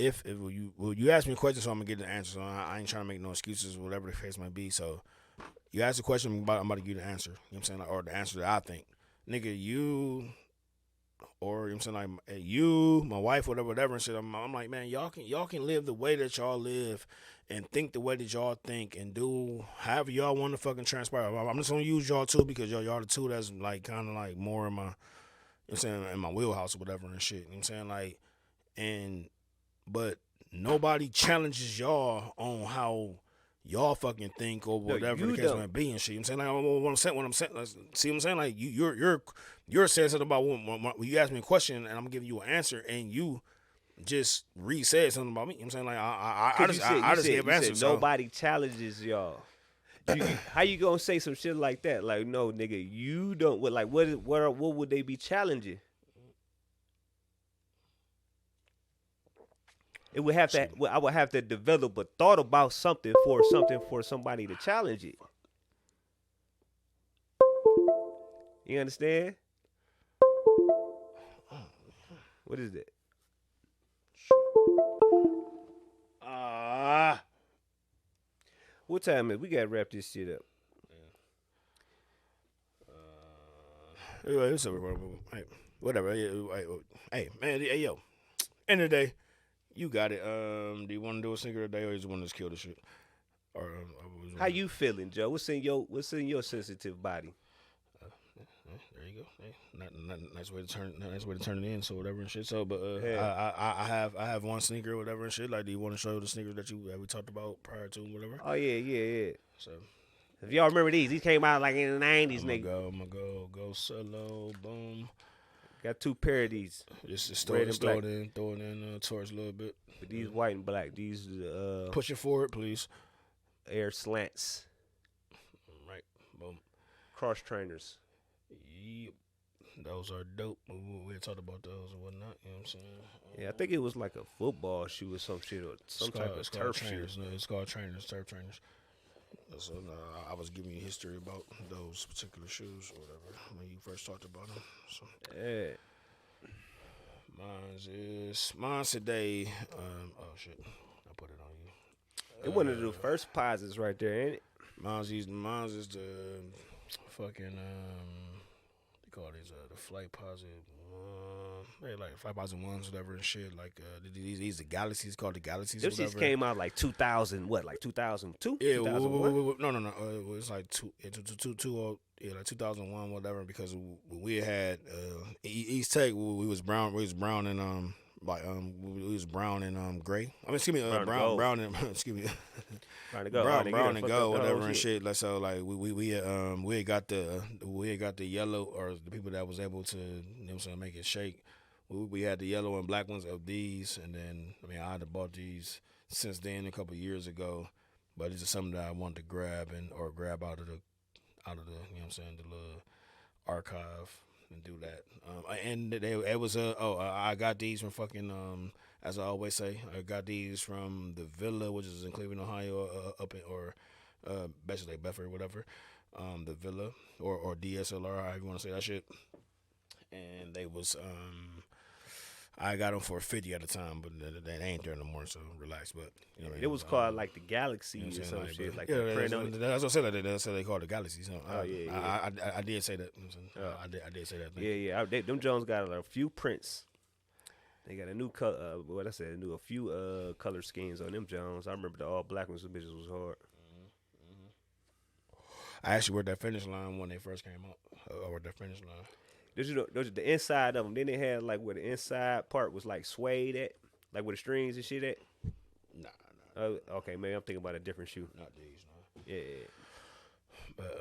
If you ask me a question, so I'm gonna get the answer. So I ain't trying to make no excuses, whatever the case might be. So. You ask a question, I'm about to give you the answer. You know what I'm saying? Or the answer that I think. Nigga, you, or you know what I'm saying, like you, my wife, whatever and shit. I'm like, man, y'all can live the way that y'all live and think the way that y'all think and do however y'all want to fucking transpire. I'm just gonna use y'all too because y'all the two that's like kind of like more in my, you know what I'm saying, in my wheelhouse or whatever and shit. You know what I'm saying? Like, but nobody challenges y'all on how y'all fucking think or whatever the case might be and shit. You know what I'm saying? Like, what I'm saying, see what I'm saying? Like, you're saying something about when you ask me a question and I'm giving you an answer and you just said something about me. You know what I'm saying? Like I just you gave said answers. So. nobody challenges y'all. How you gonna say some shit like that? Like, no, nigga, you don't. What would they be challenging? It would have to. I would have to develop a thought about something for somebody to challenge it. You understand? What is that? What time is it? We gotta wrap this shit up. It's whatever. Hey, man. Hey, yo. End of the day, you got it. Do you want to do a sneaker today, or you just want to just kill the shit? Or how you feeling, Joe? What's in your sensitive body? There you go. Hey, nice way to turn it in. So whatever and shit. So, but Yeah. I have one sneaker or whatever and shit. Like, do you want to show the sneakers that we talked about prior to whatever? Oh yeah. So, if y'all remember these came out like in the 90s, nigga. I'm gonna go solo. Boom. Got 2 pair of these. Just throw it in towards a little bit. But these white and black. These push it forward, please. Air slants. Right. Boom. Cross trainers. Yep. Those are dope. We talked about those and whatnot. You know what I'm saying? Yeah, I think it was like a football shoe or some shit, or some type of turf shoe. No, it's called trainers, turf trainers. So I was giving you history about those particular shoes or whatever when you first talked about them. So yeah. Mine's today. Oh shit, I put it on you. It one of the first posits right there, ain't it? Mine's is the fucking they call these the flight posit. They like flight posit ones, whatever and shit. Like these the galaxies called the galaxies. Those shits came out like 2000. What, like 2002? Yeah, no. It was like like 2001, whatever. Because we had East Tech. We was brown and we was brown and gray. I mean, excuse me, brown and excuse me, brown and gold, whatever and shit. Like so, like we had got the yellow, or the people that was able to, you know what I'm saying, make it shake. We had the yellow and black ones of these, and then I had bought these since then a couple of years ago, but it's just something that I wanted to grab out of the you know what I'm saying, the little archive and do that. I got these from fucking as I always say, I got these from the Villa, which is in Cleveland, Ohio, basically Bedford, whatever. The Villa or DSLR, however you want to say that shit. And they was I got them for $50 at the time, but they ain't there no more. So relax. But you know, it was called like the Galaxy, you know, or some like, shit. Like the print on it. That's what I said. That's what they call the Galaxy. So, yeah. I did say that. I did say that. Yeah. Them Jones got a few prints. They got a new color. A few color schemes on them Jones. I remember the all black ones. The bitches was hard. I actually worked that finish line when they first came out. I worked that finish line. Those are the inside of them. Then they had like where the inside part was like suede at, like where the strings and shit at. Nah. Okay, maybe I'm thinking about a different shoe. Not these, no. Yeah. But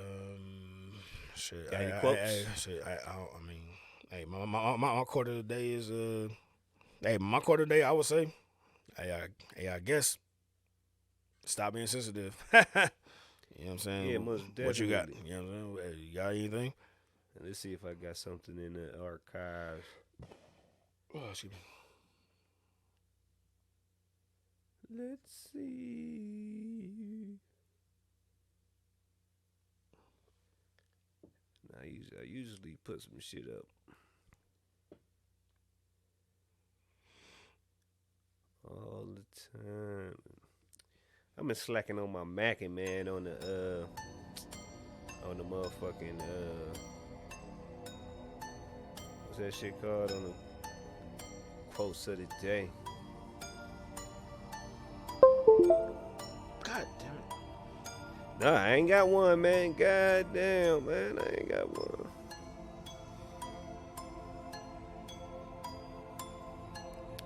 shit. Got any quotes? I mean, hey, my quarter of the day is my quarter of the day I would say, I guess, stop being sensitive. You know what I'm saying? Yeah, most definitely. What you got? You know what I'm saying? You got anything? Let's see if I got something in the archives. Oh, excuse me. Let's see. I usually put some shit up. All the time. I've been slacking on my Mackin', man, on the motherfucking what's that shit called, on the quotes of the day. God damn it. Nah, I ain't got one, man. God damn, man. I ain't got one.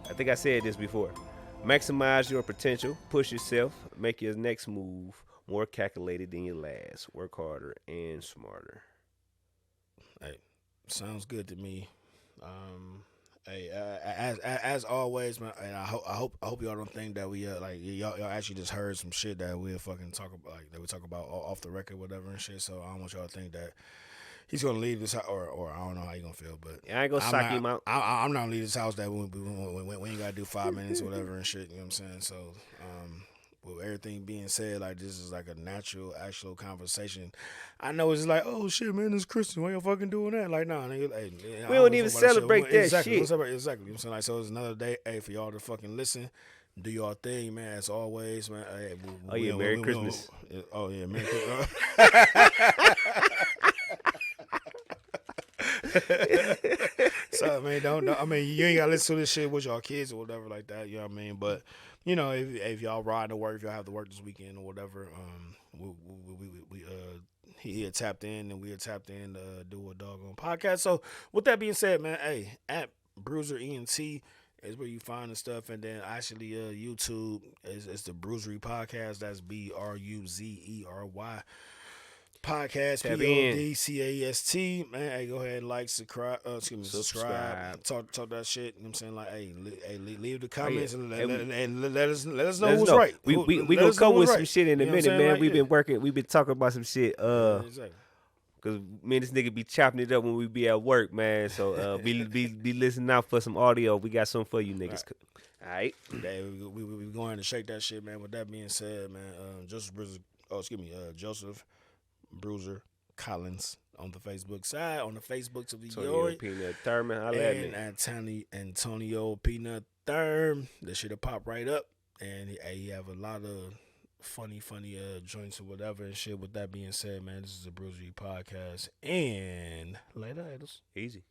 I think I said this before. Maximize your potential. Push yourself. Make your next move more calculated than your last. Work harder and smarter. Hey, sounds good to me. Hey, as always, man. And I hope y'all don't think that we like y'all actually just heard some shit that we fucking talk about, like that we talk about off the record, whatever and shit. So I don't want y'all to think that he's gonna leave this house, or I don't know how you gonna feel, but I ain't gonna sock him out. I'm not gonna leave this house that we ain't gotta do 5 minutes or whatever and shit. You know what I'm saying? So, with everything being said, like this is like a natural, actual conversation. I know it's like, oh shit, man, it's Christian. Why y'all fucking doing that? Like, nah, nigga, hey, We don't even celebrate that exactly, shit. Exactly. You know what I'm saying? Like, so it's another day. Hey, for y'all to fucking listen. Do your thing, man. As always, man. Hey, Merry Christmas. Oh yeah, Merry Christmas. So I mean, you ain't gotta listen to this shit with y'all kids or whatever like that. You know what I mean? But you know, if y'all riding to work, if y'all have to work this weekend or whatever, he had tapped in and we had tapped in to do a doggone podcast. So with that being said, man, hey, at Bruiser ENT is where you find the stuff, and then actually YouTube is the Bruisery Podcast. That's BRUZERY podcast, PODCAST. Man, hey, go ahead and like, subscribe. Talk that shit. You know what I'm saying? Like, hey, leave the comments and let us know who's right. We gonna come with some shit in a minute, man. Like, we've been talking about some shit. Exactly. Cause me and this nigga be chopping it up when we be at work, man. So be listening out for some audio. We got something for you niggas. All right. Hey, we going to shake that shit, man. With that being said, man, Joseph Bruiser Collins on the Facebook side, on the Facebooks of the Antonio Peanut Thurman, and Antonio Peanut Thurm. That shit'll pop right up, and he have a lot of funny joints or whatever and shit. With that being said, man, this is a Bruisery Podcast, and later, haters. Easy.